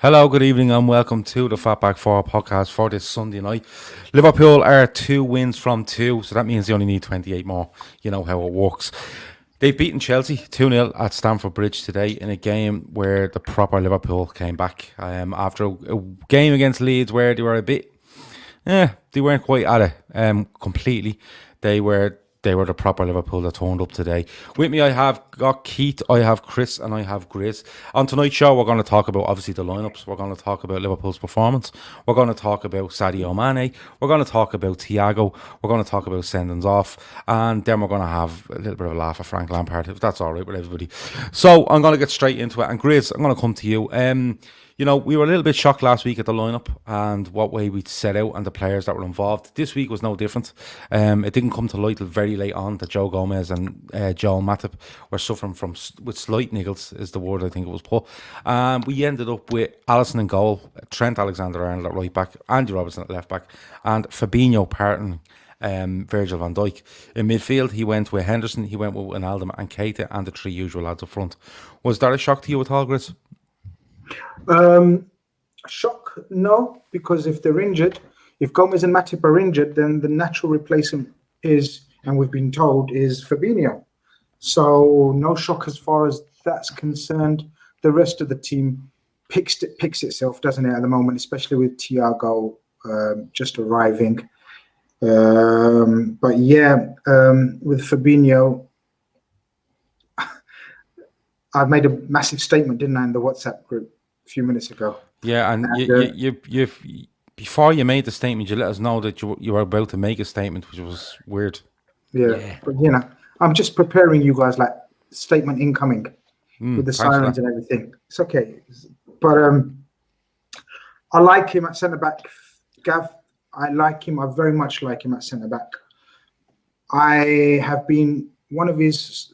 Hello, good evening, and welcome to the FB4 podcast for this Sunday night. Liverpool are 2 wins from 2, so that means they only need 28 more. You know how it works. They've beaten Chelsea 2-0 at Stamford Bridge today in a game where the proper Liverpool came back after a game against Leeds where they were a bit, they weren't quite at it completely. They were the proper Liverpool that turned up today. With me, I have got Keith, I have Chris, and I have Grizz. On tonight's show, we're going to talk about, obviously, the lineups. We're going to talk about Liverpool's performance. We're going to talk about Sadio Mane. We're going to talk about Thiago. We're going to talk about sendings off. And then we're going to have a little bit of a laugh at Frank Lampard, if that's all right with everybody. So I'm going to get straight into it. And Grizz, I'm going to come to you. You know, we were a little bit shocked last week at the lineup and what way we'd set out and the players that were involved. This week was no different. It didn't come to light till very late on that Joe Gomez and Joel Matip were suffering with slight niggles, is the word I think it was put. We ended up with Allison in goal, Trent Alexander-Arnold at right back, Andy Robertson at left back, and Fabinho parting Virgil van Dijk. In midfield, he went with Henderson, he went with Wijnaldum and Keita, and the three usual lads up front. Was that a shock to you at all, Grizz? Shock, no, because if they're injured, if Gomez and Matip are injured, then the natural replacement is, and we've been told, is Fabinho. So no shock as far as that's concerned. The rest of the team picks itself, doesn't it, at the moment, especially with Thiago just arriving. But yeah, with Fabinho, I've made a massive statement, didn't I, in the WhatsApp group a few minutes ago. Yeah, and you before you made the statement, you let us know that you were about to make a statement, which was weird. Yeah. But you know, I'm just preparing you guys like statement incoming with the sirens and everything. It's okay, but I like him at centre back, Gav. I like him. I very much like him at centre back. I have been one of his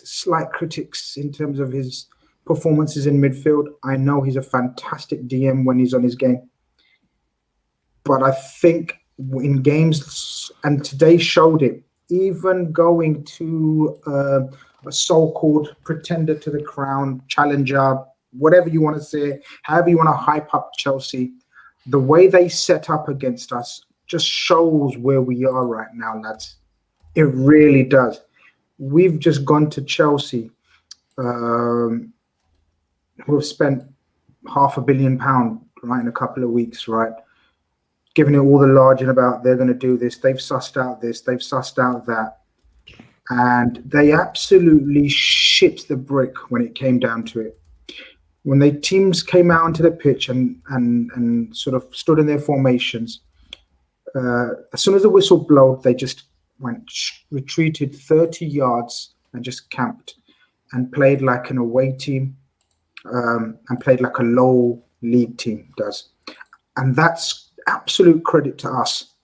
slight critics in terms of his performances in midfield. I know he's a fantastic DM when he's on his game. But I think in games, and today showed it, even going to a so-called pretender to the crown, challenger, whatever you want to say, however you want to hype up Chelsea, the way they set up against us just shows where we are right now, lads. It really does. We've just gone to Chelsea, who've spent £500 million, right, in a couple of weeks, right? Giving it all the larging about they're going to do this. They've sussed out this. They've sussed out that. And they absolutely shit the brick when it came down to it. When the teams came out onto the pitch and sort of stood in their formations, as soon as the whistle blowed, they just retreated 30 yards and just camped and played like an away team and played like a low league team does. And that's absolute credit to us.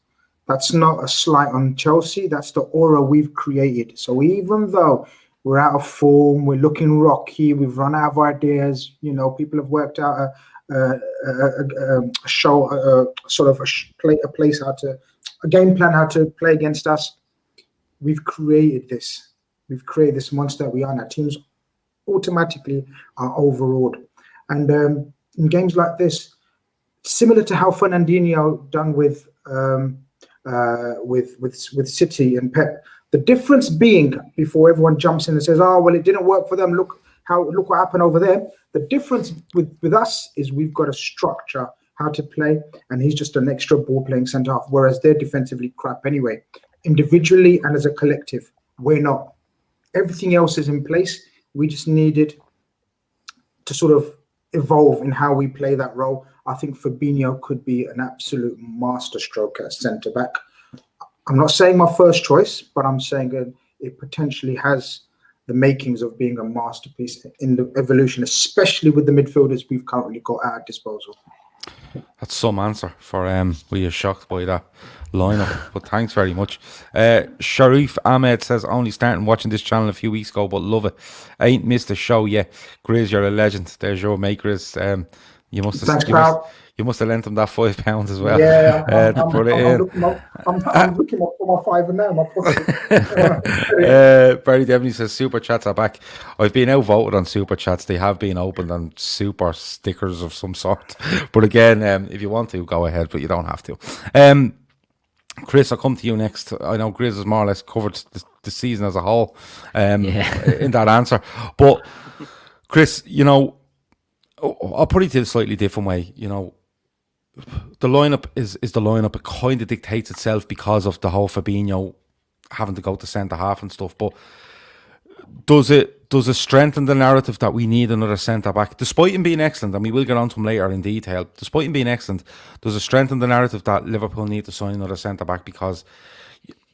That's not a slight on Chelsea. That's the aura we've created. So even though we're out of form, we're looking rocky, we've run out of ideas, you know, people have worked out a game plan how to play against us. We've created this. We've created this monster that we are now. Teams automatically are overawed. And in games like this, similar to how Fernandinho done with City and Pep, the difference being, before everyone jumps in and says, "Oh, well, it didn't work for them. Look what happened over there." The difference with us is we've got a structure how to play, and he's just an extra ball playing centre half, whereas they're defensively crap anyway. Individually and as a collective, we're not. Everything else is in place. We just needed to sort of evolve in how we play that role. I think Fabinho could be an absolute masterstroke at centre back. I'm not saying my first choice, but I'm saying it potentially has the makings of being a masterpiece in the evolution, especially with the midfielders we've currently got at our disposal. That's some answer for we are shocked by that lineup, but thanks very much. Sharif Ahmed says, only starting watching this channel a few weeks ago, but love it. Ain't missed a show yet. Grizz, you're a legend. There's your mate, Grizz. You must have. Thanks, pal. You must have lent him that £5 as well. Yeah, I'm looking for my fiver now. My Barry Devney says super chats are back. I've been outvoted on super chats. They have been opened on super stickers of some sort. But again, if you want to, go ahead, but you don't have to. Chris, I'll come to you next. I know Grizz has more or less covered the season as a whole in that answer. But Chris, you know, I'll put it in a slightly different way. You know, the lineup is the lineup. It kind of dictates itself because of the whole Fabinho having to go to centre half and stuff. But does it strengthen the narrative that we need another centre back, despite him being excellent? And we will get on to him later in detail. Despite him being excellent, does it strengthen the narrative that Liverpool need to sign another centre back because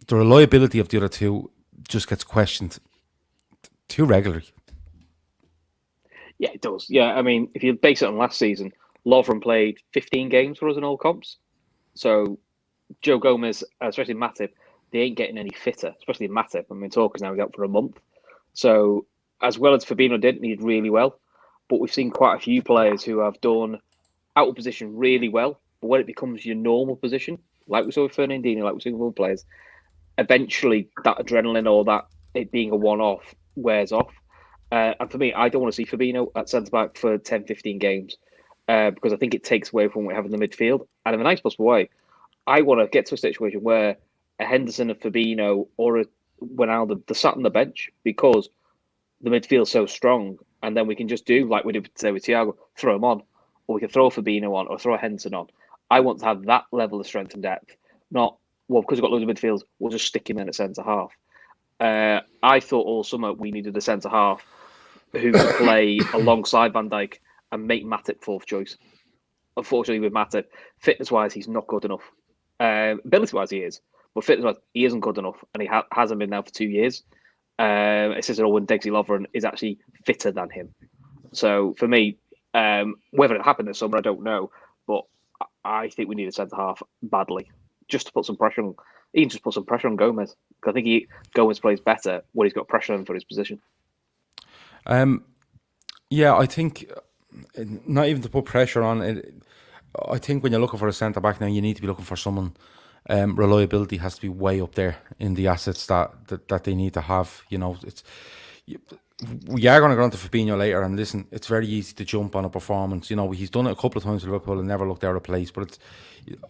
the reliability of the other two just gets questioned too regularly? Yeah, it does. Yeah, I mean, if you base it on last season, Lovren played 15 games for us in all comps. So Joe Gomez, especially Matip, they ain't getting any fitter, especially Matip. I mean, Torres now out for a month. So as well as Fabinho did really well, but we've seen quite a few players who have done out of position really well. But when it becomes your normal position, like we saw with Fernandinho, like we saw with other players, eventually that adrenaline or that it being a one-off wears off. And for me, I don't want to see Fabinho at centre-back for 10, 15 games because I think it takes away from what we have in the midfield. And in a nice possible way, I want to get to a situation where a Henderson, a Fabinho, or a Wijnaldum, they're sat on the bench because the midfield's so strong. And then we can just do, like we did today with Thiago, throw him on. Or we can throw Fabinho on or throw a Henderson on. I want to have that level of strength and depth. Not, well, because we've got loads of midfields, we'll just stick him in at centre-half. I thought all summer we needed a centre-half who could play alongside Van Dijk and make Matip fourth choice. Unfortunately, with Matip, fitness-wise, he's not good enough. Ability-wise, he is. But fitness-wise, he isn't good enough. And he hasn't been now for 2 years. It says it all when Dexy Lovren is actually fitter than him. So, for me, whether it happened this summer, I don't know. But I think we need a centre-half badly. Just to put some pressure on... He can just put some pressure on Gomez. Because I think Gomez plays better when he's got pressure on for his position. Yeah, I think not even to put pressure on it. I think when you're looking for a centre back now, you need to be looking for someone. Reliability has to be way up there in the assets that they need to have. You know, we are going to go on to Fabinho later, and listen, it's very easy to jump on a performance. You know, he's done it a couple of times with Liverpool and never looked out of place. But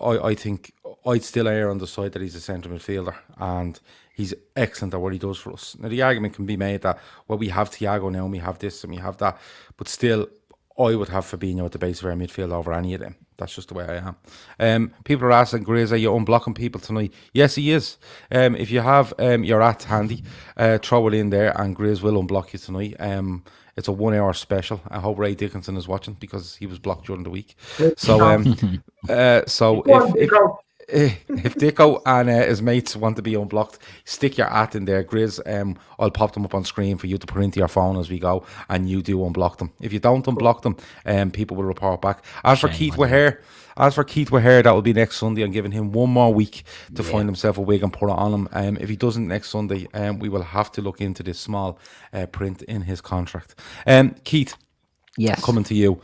I think I'd still err on the side that he's a centre midfielder and he's excellent at what he does for us. Now, the argument can be made that, well, we have Thiago now and we have this and we have that, but still, I would have Fabinho at the base of our midfield over any of them. That's just the way I am. People are asking, Grizz, are you unblocking people tonight? Yes, he is. If you have your @, handy, throw it in there and Grizz will unblock you tonight. It's a 1 hour special. I hope Ray Dickinson is watching because he was blocked during the week. So, if Dicko and his mates want to be unblocked, stick your @ in there, Grizz. I'll pop them up on screen for you to put into your phone as we go, and you do unblock them. If you don't unblock them, people will report back. As for Keith Waher, that will be next Sunday. I'm giving him 1 more week to find himself a wig and put it on him. If he doesn't next Sunday, we will have to look into this small print in his contract. Keith, yes, coming to you.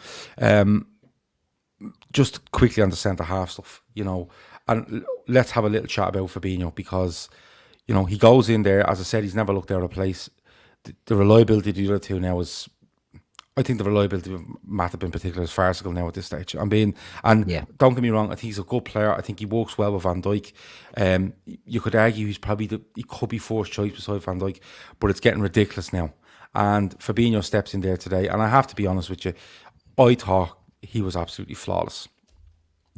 Just quickly on the centre half stuff, you know. And let's have a little chat about Fabinho because, you know, he goes in there. As I said, he's never looked out of place. The reliability of the other two now is, I think the reliability of Matip in particular is farcical now at this stage. Don't get me wrong, I think he's a good player. I think he works well with Van Dijk. You could argue he could be fourth choice beside Van Dijk, but it's getting ridiculous now. And Fabinho steps in there today. And I have to be honest with you, I thought he was absolutely flawless.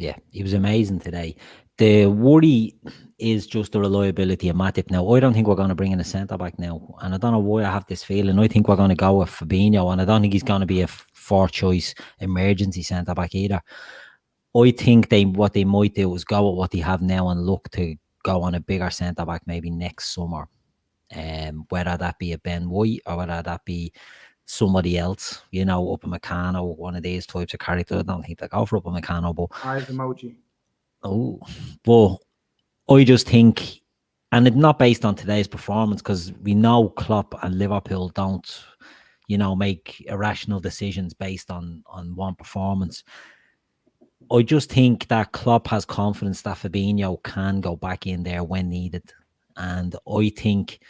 Yeah, he was amazing today. The worry is just the reliability of Matip now. I don't think we're going to bring in a centre-back now. And I don't know why I have this feeling. I think we're going to go with Fabinho. And I don't think he's going to be a fourth-choice emergency centre-back either. I think what they might do is go with what they have now and look to go on a bigger centre-back maybe next summer. Whether that be a Ben White or whether that be somebody else, you know, Upamecano, one of these types of characters. I don't think they go for Upamecano, but eyes emoji. Oh, well, I just think, and it's not based on today's performance because we know Klopp and Liverpool don't, make irrational decisions based on one performance. I just think that Klopp has confidence that Fabinho can go back in there when needed. And I think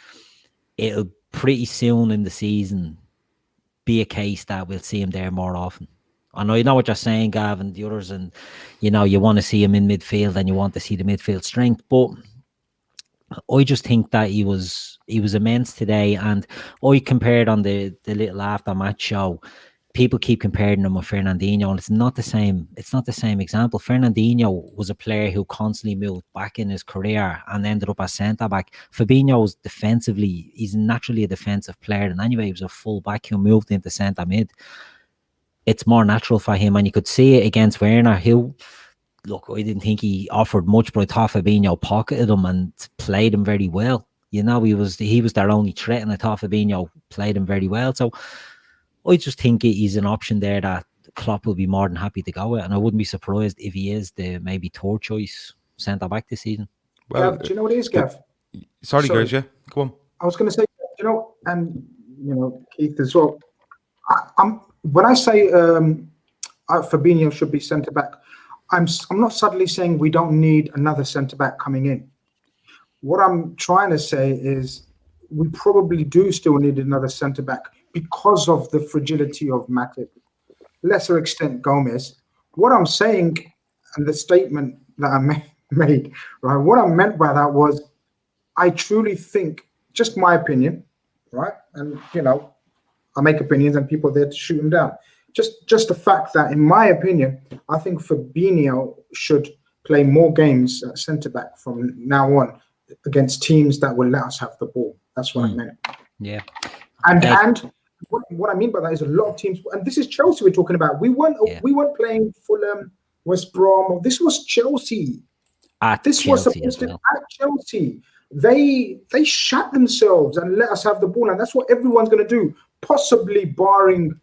it'll pretty soon in the season be a case that we'll see him there more often. I know what you're saying, Gav, and the others, and you want to see him in midfield and you want to see the midfield strength, but I just think that he was immense today. And I compared on the little after match show, people keep comparing him with Fernandinho, and it's not the same. It's not the same example. Fernandinho was a player who constantly moved back in his career and ended up as centre back. Fabinho was defensively, he's naturally a defensive player, and anyway, he was a full back who moved into centre mid. It's more natural for him, and you could see it against Werner. I didn't think he offered much, but I thought Fabinho pocketed him and played him very well. He was their only threat, and I thought Fabinho played him very well. So I just think he's an option there that Klopp will be more than happy to go with, and I wouldn't be surprised if he is the maybe third choice centre back this season. Well, Gav, do you know what it is, Gav? Sorry, guys, yeah, go on. I was going to say, and Keith as well. When I say Fabinho should be centre back, I'm not suddenly saying we don't need another centre back coming in. What I'm trying to say is we probably do still need another centre back because of the fragility of Matip, lesser extent Gomez. What I'm saying, and the statement that I made, right? What I meant by that was, I truly think, just my opinion, right? And I make opinions, and people are there to shoot them down. Just the fact that, in my opinion, I think Fabinho should play more games at centre back from now on against teams that will let us have the ball. That's what I meant. Yeah. And what I mean by that is a lot of teams, and this is Chelsea we're talking about. We weren't playing Fulham, West Brom. This was Chelsea. Was supposed to be at Chelsea. They shut themselves and let us have the ball, and that's what everyone's going to do. Possibly barring,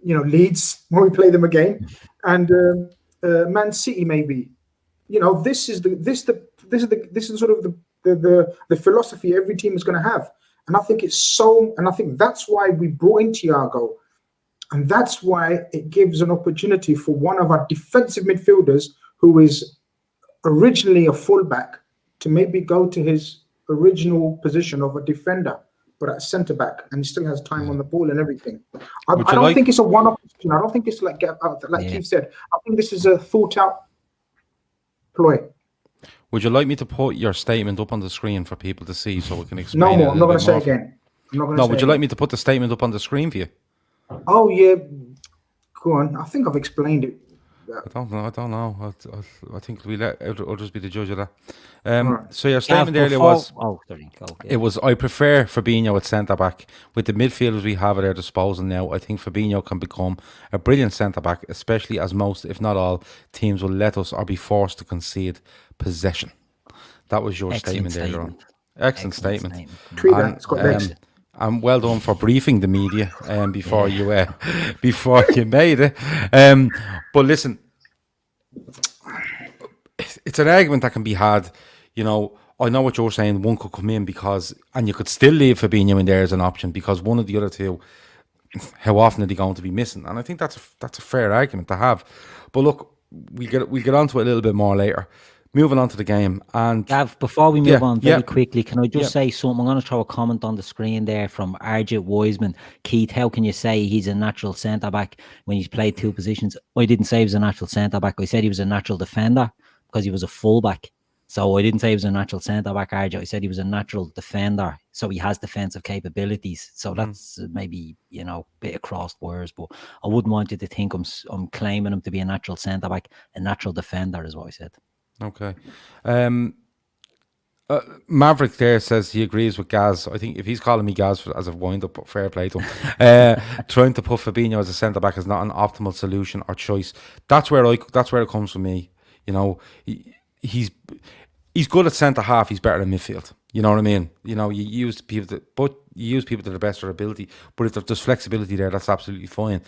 Leeds when we play them again, and Man City maybe. This is sort of the philosophy every team is going to have. And I think I think that's why we brought in Thiago. And that's why it gives an opportunity for one of our defensive midfielders, who is originally a fullback, to maybe go to his original position of a defender, but at centre back, and he still has time on the ball and everything. I don't think it's a one-off position. I don't think it's like Keith said. I think this is a thought-out ploy. Would you like me to put your statement up on the screen for people to see so we can explain No it? more. I'm not going to say again. Would you like me to put the statement up on the screen for you? Oh, yeah. Go on. I think I've explained it. I don't know. I think we let others be the judge of that. Right. So your statement earlier was... Oh, there you go. Yeah. It was, I prefer Fabinho at centre-back. With the midfielders we have at our disposal now, I think Fabinho can become a brilliant centre-back, especially as most, if not all, teams will let us or be forced to concede possession. That was your statement earlier on. Excellent statement. Tweet that. It's got legs. And well done for briefing the media before you made it. But listen, it's an argument that can be had. I know what you're saying. One could come in and you could still leave Fabinho in there as an option, because one of the other two, how often are they going to be missing? And I think that's a fair argument to have. But look, we get onto it a little bit more later. Moving on to the game. And Gav, before we move on very quickly, can I just say something? I'm going to throw a comment on the screen there from Arjit Wiseman. Keith, how can you say he's a natural centre-back when he's played two positions? I didn't say he was a natural centre-back. I said he was a natural defender because he was a full-back. So I didn't say he was a natural centre-back, Arjit. I said he was a natural defender. So he has defensive capabilities. So that's maybe, a bit of crossed words, but I wouldn't want you to think I'm claiming him to be a natural centre-back. A natural defender is what I said. Okay. Maverick there says he agrees with Gaz. I think if he's calling me Gaz as a wind-up, fair play to him. Trying to put Fabinho as a centre-back is not an optimal solution or choice. That's where it comes from me. He's good at centre-half. He's better in midfield. You know what I mean? You use people to the best of their ability. But if there's flexibility there, that's absolutely fine.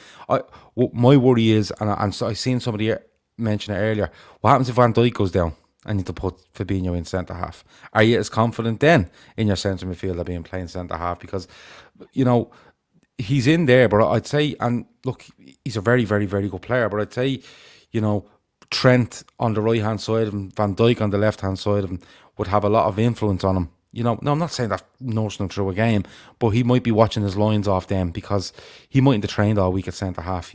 My worry is, and I seen somebody mention it earlier, what happens if Van Dijk goes down and you need to put Fabinho in centre half? Are you as confident then in your centre midfielder being playing centre half? Because he's in there, but I'd say, and look, he's a very, very, very good player. But I'd say, Trent on the right hand side of him, Van Dijk on the left hand side of him would have a lot of influence on him. No, I'm not saying that nursing him through a game, but he might be watching his lines off them because he mightn't have trained all week at centre half.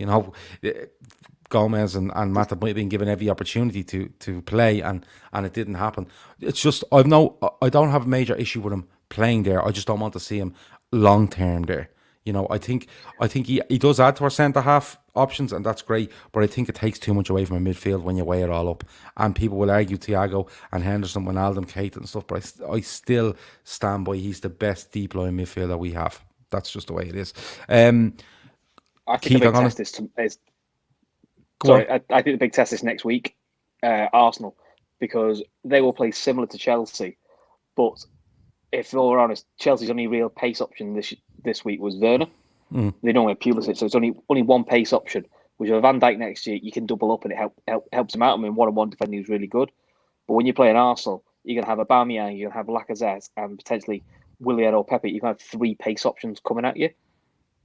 Gomez and Matip might have been given every opportunity to play, and it didn't happen. It's just I don't have a major issue with him playing there. I just don't want to see him long term there. I think he does add to our centre half options, and that's great. But I think it takes too much away from a midfield when you weigh it all up. And people will argue Thiago and Henderson, Wijnaldum, Keita and stuff. But I still stand by he's the best deep line midfielder we have. That's just the way it is. I think the big test is I think the big test is next week, Arsenal, because they will play similar to Chelsea. But if we're honest, Chelsea's only real pace option this week was Werner. They don't have Pulisic, so it's only one pace option. Which with Van Dijk next year, you can double up and it helps him out. I mean, one-on-one defending is really good. But when you play in Arsenal, you're going to have Aubameyang, you're going to have Lacazette, and potentially Willian or Pepe. You're going to have 3 pace options coming at you.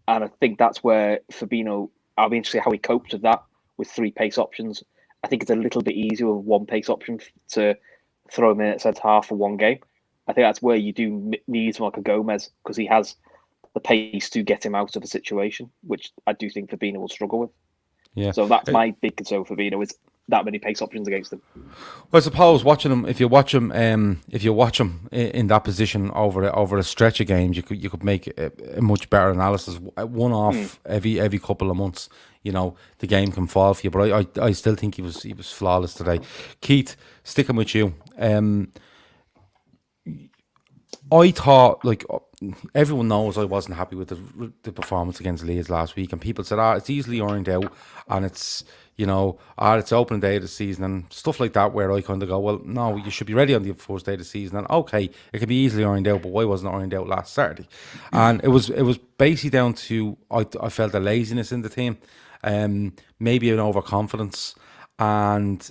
And I think that's where Fabinho, I'll be interested how he copes with that, with 3 pace options. I think it's a little bit easier with 1 pace option to throw him in at centre half for one game. I think that's where you do need someone like a Gomez, because he has the pace to get him out of a situation, which I do think Fabinho will struggle with. Yeah. So that's my big concern for Fabinho, is that many pace options against him. Well, I suppose watching him, if you watch him in that position over a stretch of games, you could make a much better analysis. One off every couple of months, the game can fall for you. But I still think he was flawless today. Keith, sticking with you, I thought, like, everyone knows I wasn't happy with the performance against Leeds last week, and people said, it's easily ironed out, and it's, it's opening day of the season and stuff like that, where I kind of go, well, no, you should be ready on the first day of the season, and okay, it could be easily ironed out, but why wasn't it ironed out last Saturday? And it was basically down to, I felt a laziness in the team, maybe an overconfidence, and,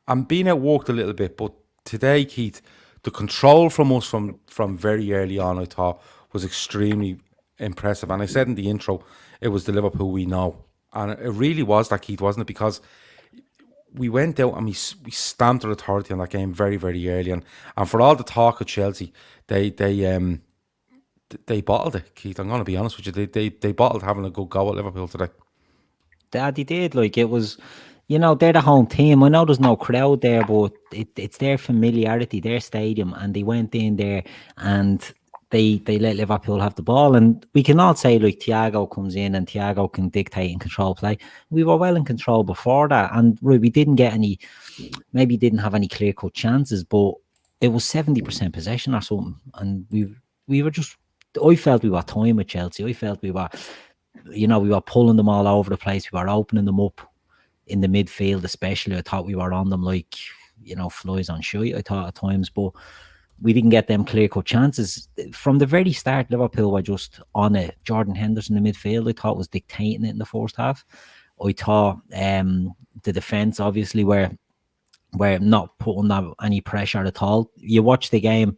I'm being outworked a little bit, but today, Keith, the control from us from very early on, I thought, was extremely impressive. And I said in the intro, it was the Liverpool we know. And it really was that, Keith, wasn't it? Because we went out and we stamped our authority on that game very, very early. And for all the talk of Chelsea, they bottled it, Keith. I'm going to be honest with you. They bottled having a good go at Liverpool today. They did. Like, it was... they're the home team. I know there's no crowd there, but it's their familiarity, their stadium, and they went in there and they let Liverpool have the ball. And we can all say, like, Thiago comes in and Thiago can dictate and control play. We were well in control before that, and we didn't get any, maybe didn't have any clear-cut chances, but it was 70% possession or something. And we were just, I felt we were toying with Chelsea. I felt we were, we were pulling them all over the place. We were opening them up in the midfield, especially. I thought we were on them like, flies on shite, I thought at times, but we didn't get them clear-cut chances. From the very start, Liverpool were just on it. Jordan Henderson in the midfield, I thought, was dictating it in the first half. I thought the defence, obviously, were not putting any pressure at all. You watch the game,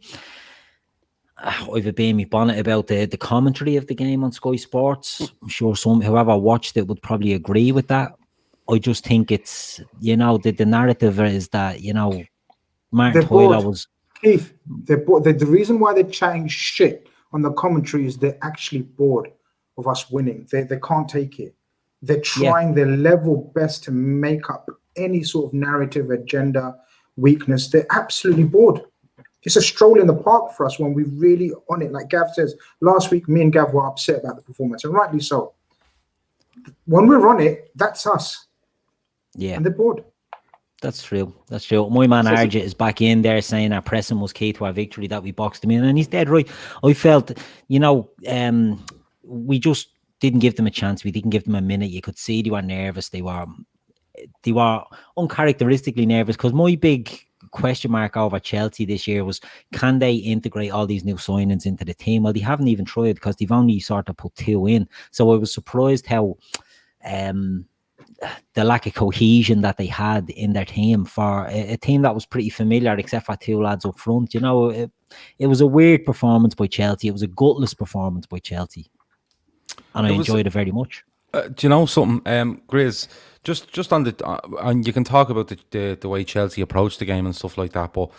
I've a been me bonnet about the commentary of the game on Sky Sports. I'm sure whoever watched it would probably agree with that. I just think it's, the narrative is that, Martin Tyler was... Keith, they're bored. The reason why they're chatting shit on the commentary is they're actually bored of us winning. They can't take it. They're trying their level best to make up any sort of narrative, agenda, weakness. They're absolutely bored. It's a stroll in the park for us when we're really on it. Like Gav says, last week, me and Gav were upset about the performance, and rightly so. When we're on it, that's us. Yeah. And they're bored. That's true. My man Arjit is back in there saying our pressing was key to our victory, that we boxed him in, and he's dead right. I felt, we just didn't give them a chance. We didn't give them a minute. You could see they were nervous. They were uncharacteristically nervous, because my big question mark over Chelsea this year was, can they integrate all these new signings into the team? Well, they haven't even tried, because they've only sort of put 2 in. So I was surprised how the lack of cohesion that they had in their team, for a team that was pretty familiar, except for 2 lads up front. It was a weird performance by Chelsea. It was a gutless performance by Chelsea. and I enjoyed it very much. Do you know something, Grizz? Just on the and you can talk about the way Chelsea approach the game and stuff like that. But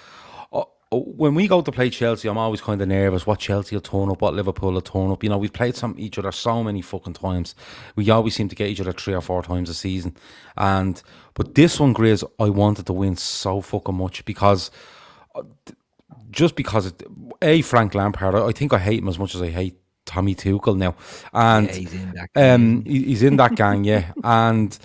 when we go to play Chelsea, I'm always kind of nervous. What Chelsea will turn up, what Liverpool will turn up. You know, we've played each other so many fucking times. We always seem to get each other 3 or 4 times a season. But this one, Grizz, I wanted to win so fucking much because. Just because Frank Lampard, I think I hate him as much as I hate Tommy Tuchel now, and he's in that gang. He's in that gang, yeah, and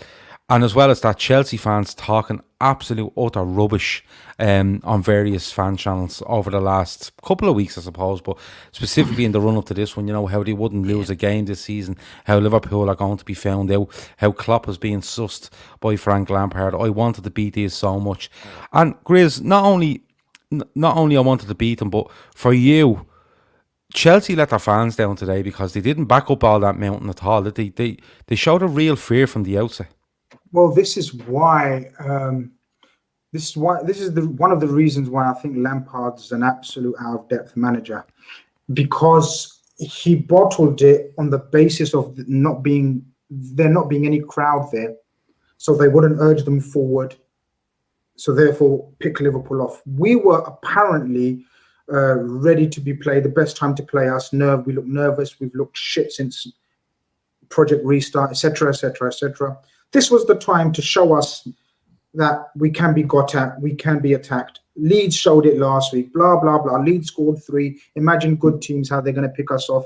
as well as that, Chelsea fans talking absolute utter rubbish on various fan channels over the last couple of weeks, I suppose, but specifically in the run up to this one, you know, how they wouldn't lose a game this season, how Liverpool are going to be found out, how Klopp is being sussed by Frank Lampard. I wanted to beat these so much, and Grizz, not only I wanted to beat them, but for you, Chelsea let their fans down today because they didn't back up all that mountain at all. They showed a real fear from the outset. Well, this is why. This is one of the reasons why I think Lampard's an absolute out of depth manager, because he bottled it on the basis of there not being any crowd there, so they wouldn't urge them forward. So therefore, pick Liverpool off. We were apparently ready to be played. The best time to play us. We look nervous. We've looked shit since Project Restart, etc., etc., etc. This was the time to show us that we can be got at. We can be attacked. Leeds showed it last week. Blah blah blah. Leeds scored 3. Imagine good teams how they're going to pick us off.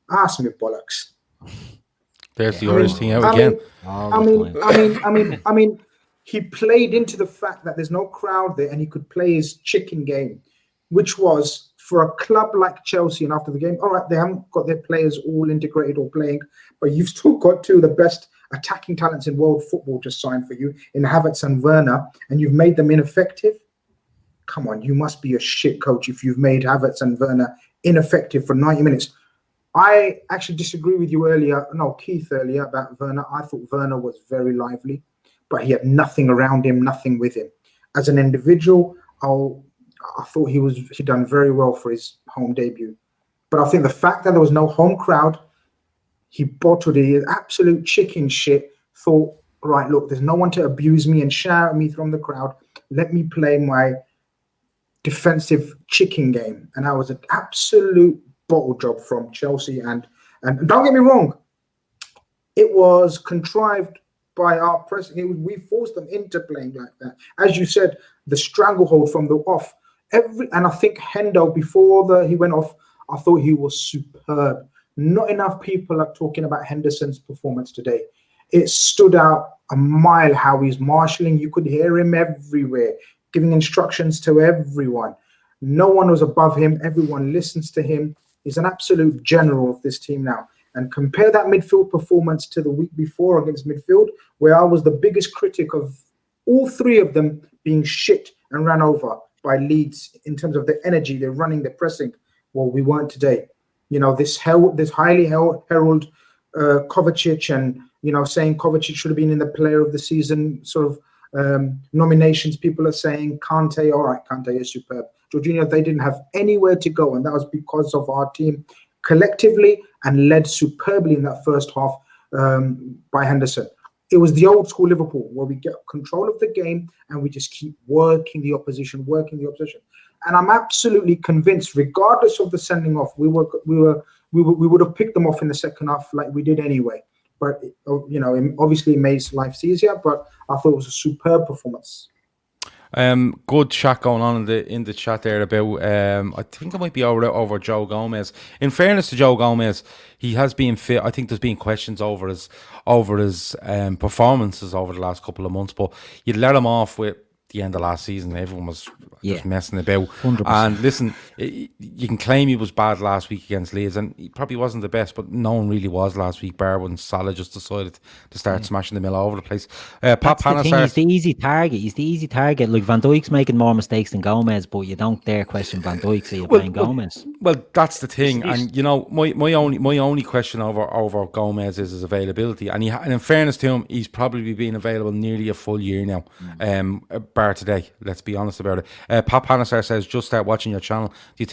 Ask me bollocks. There's the orange thing out again. I mean. He played into the fact that there's no crowd there and he could play his chicken game, which was for a club like Chelsea. And after the game, all right, they haven't got their players all integrated or playing, but you've still got 2 of the best attacking talents in world football just signed for you in Havertz and Werner, and you've made them ineffective. Come on, you must be a shit coach if you've made Havertz and Werner ineffective for 90 minutes. I actually disagree with you Keith earlier about Werner. I thought Werner was very lively, but he had nothing around him, nothing with him. As an individual, I thought he'd done very well for his home debut. But I think the fact that there was no home crowd, he bottled it, absolute chicken shit, thought, right, look, there's no one to abuse me and shout at me from the crowd. Let me play my defensive chicken game. And that was an absolute bottle job from Chelsea. And don't get me wrong, it was contrived by our press. We forced them into playing like that. As you said, the stranglehold from the off. And I think Hendo, before he went off, I thought he was superb. Not enough people are talking about Henderson's performance today. It stood out a mile how he's marshalling. You could hear him everywhere, giving instructions to everyone. No one was above him. Everyone listens to him. He's an absolute general of this team now. And compare that midfield performance to the week before against midfield, where I was the biggest critic of all 3 of them being shit and ran over by Leeds in terms of the energy, they're running, they're pressing. Well, we weren't today. You know, this highly herald Kovacic, and, you know, saying Kovacic should have been in the player of the season sort of nominations. People are saying Kante, all right, Kante is superb. Jorginho, they didn't have anywhere to go, and that was because of our team collectively and led superbly in that first half by Henderson. It was the old school Liverpool where we get control of the game and we just keep working the opposition. And I'm absolutely convinced, regardless of the sending off, we would have picked them off in the second half like we did anyway. But you know, obviously it made life easier. But I thought it was a superb performance. Good chat going on in the chat there about I think it might be over Joe Gomez. In fairness to Joe Gomez, he has been fit. I think there's been questions over his performances over the last couple of months, but you'd let him off with the end of last season. Everyone was just messing about. 100%. And listen, you can claim he was bad last week against Leeds, and he probably wasn't the best, but no one really was last week, bar when Salah just decided to start smashing the mill all over the place. Pat Panasar, he's the easy target. He's the easy target. Like, Van Dijk's making more mistakes than Gomez, but you don't dare question Van Dijk, so you're playing Gomez. Well, that's the thing. And you know, my only question over Gomez is his availability. And in fairness to him, he's probably been available nearly a full year now. bar today. Let's be honest about it. Pat Panisar says, just start watching your channel. Do you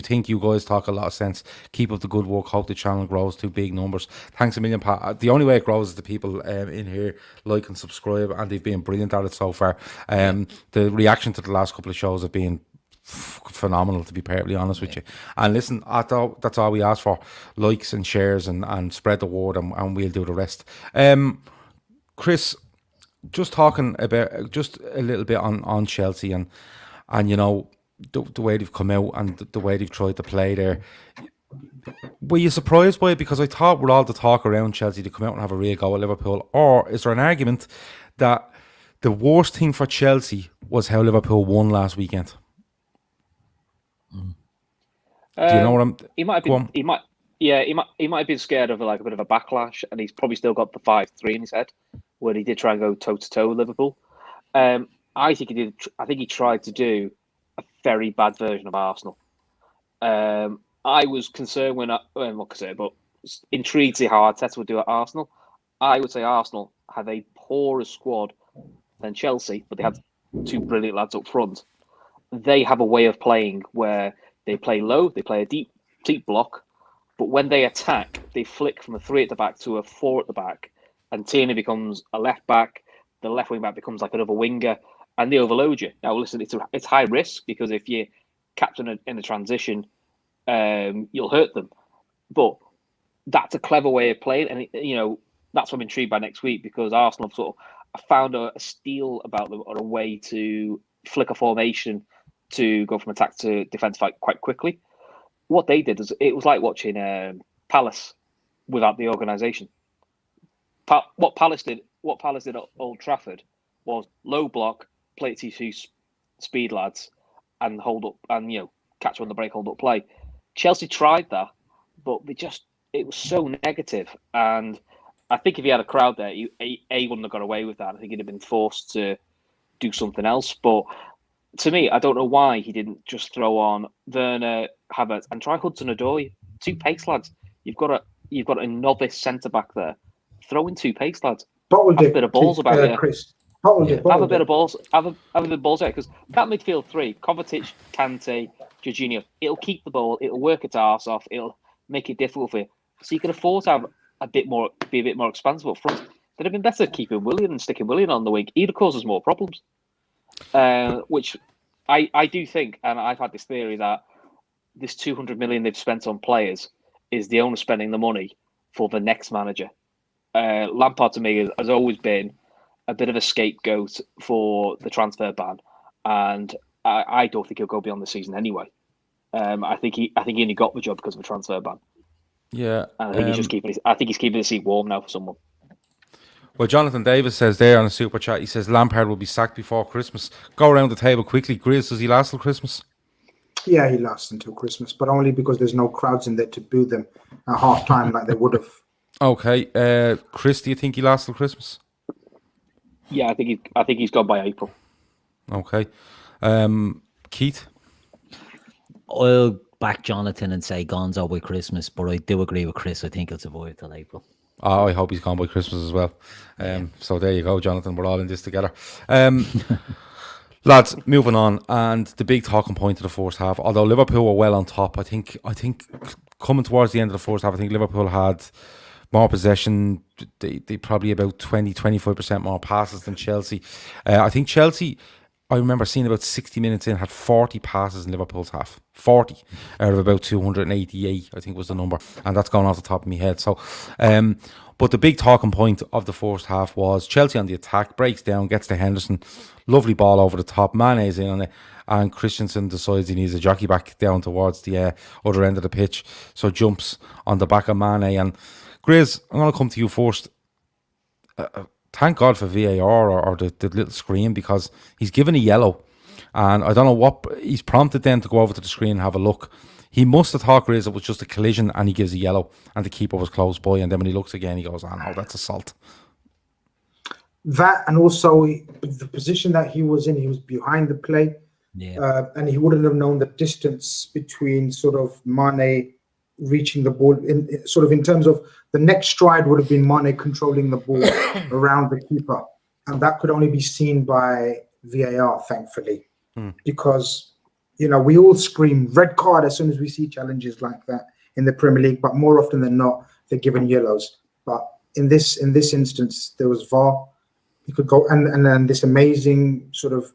think you guys talk a lot of sense? Keep up the good work. Hope the channel grows to big numbers. Thanks a million, Pat. The only way it grows is the people in here like and subscribe, and they've been brilliant at it so far. The reaction to the last couple of shows have been phenomenal, to be perfectly honest with you. And listen, that's all we ask for: likes and shares, and spread the word, and we'll do the rest. Chris, just talking about just a little bit on Chelsea and you know the way they've come out and the way they've tried to play there. Were you surprised by it? Because I thought with all the talk around Chelsea to come out and have a real go at Liverpool, or is there an argument that the worst thing for Chelsea was how Liverpool won last weekend? Do you know what I'm? He might have been. He might have been scared of a bit of a backlash, and he's probably still got the 5-3 in his head, where he did try and go toe to toe with Liverpool. I think he did. I think he tried to do a very bad version of Arsenal. I was concerned not concerned, but intrigued to see how Arteta would do at Arsenal. I would say Arsenal have a poorer squad than Chelsea, but they had 2 brilliant lads up front. They have a way of playing where they play low, they play a deep block, but when they attack, they flick from a 3 at the back to a 4 at the back, and Tierney becomes a left back, the left wing back becomes like another winger, and they overload you. Now, listen, it's high risk, because if you captain in a transition, you'll hurt them. But that's a clever way of playing, and that's what I'm intrigued by next week, because Arsenal have sort of found a steal about them, or a way to flick a formation to go from attack to defence quite quickly. What they did is it was like watching Palace without the organisation. What Palace did at Old Trafford was low block, play to 2 speed lads, and hold up, and catch on the break, hold up play. Chelsea tried that, but it was so negative. And I think if he had a crowd there, he wouldn't have got away with that. I think he'd have been forced to do something else. But to me, I don't know why he didn't just throw on Werner, Havertz, and try Hudson-Odoi, 2 pace lads. You've got a novice centre back there. Throw in 2 pace lads. Have a bit of balls about it, Chris. Have a bit of balls. Have a bit of balls out, because that midfield 3, Kovacic, Kante, Jorginho, it'll keep the ball. It'll work its arse off. It'll make it difficult for you. So you can afford to have be a bit more expansive up front. They'd have been better keeping Willian and sticking Willian on the wing. He'd have caused us more problems. Which I do think, and I've had this theory that this 200 million they've spent on players is the owner spending the money for the next manager. Lampard, to me, has always been a bit of a scapegoat for the transfer ban, and I don't think he'll go beyond the season anyway. I think he only got the job because of a transfer ban. Yeah, and I think he's just keeping. I think he's keeping the seat warm now for someone. Well, Jonathan Davis says there on a super chat, he says Lampard will be sacked before Christmas. Go around the table quickly. Grizz, does he last till Christmas? Yeah, he lasts until Christmas, but only because there's no crowds in there to boo them at half time like they would have. Okay, Chris, do you think he lasts till Christmas? Yeah, I think he's gone by April. Okay, Keith. I'll back Jonathan and say Gonzo by Christmas, but I do agree with Chris. I think he'll survive till April. Oh, I hope he's gone by Christmas as well. So there you go, Jonathan. We're all in this together. Lads, moving on, and the big talking point of the first half. Although Liverpool were well on top, I think coming towards the end of the first half, I think Liverpool had more possession. They probably about 20-25% more passes than Chelsea. I think Chelsea, I remember seeing about 60 minutes in, had 40 passes in Liverpool's half. 40 out of about 288, I think was the number. And that's gone off the top of my head. So, but the big talking point of the first half was Chelsea on the attack, breaks down, gets to Henderson. Lovely ball over the top. Mane's in on it. And Christensen decides he needs a jockey back down towards the other end of the pitch. So jumps on the back of Mane. And Grizz, I'm going to come to you first. Thank God for VAR or the little screen, because he's given a yellow, and I don't know what he's prompted them to go over to the screen and have a look. He must have thought, Grizz, it was just a collision, and he gives a yellow, and the keeper was close by, and then when he looks again, he goes, "Oh no, that's assault." That, and also the position that he was in, he was behind the play, and he wouldn't have known the distance between sort of Mane reaching the ball in terms of the next stride would have been Mane controlling the ball around the keeper, and that could only be seen by VAR, thankfully, because we all scream red card as soon as we see challenges like that in the Premier League, but more often than not, they're given yellows. But in this instance, there was VAR. You could go and then this amazing sort of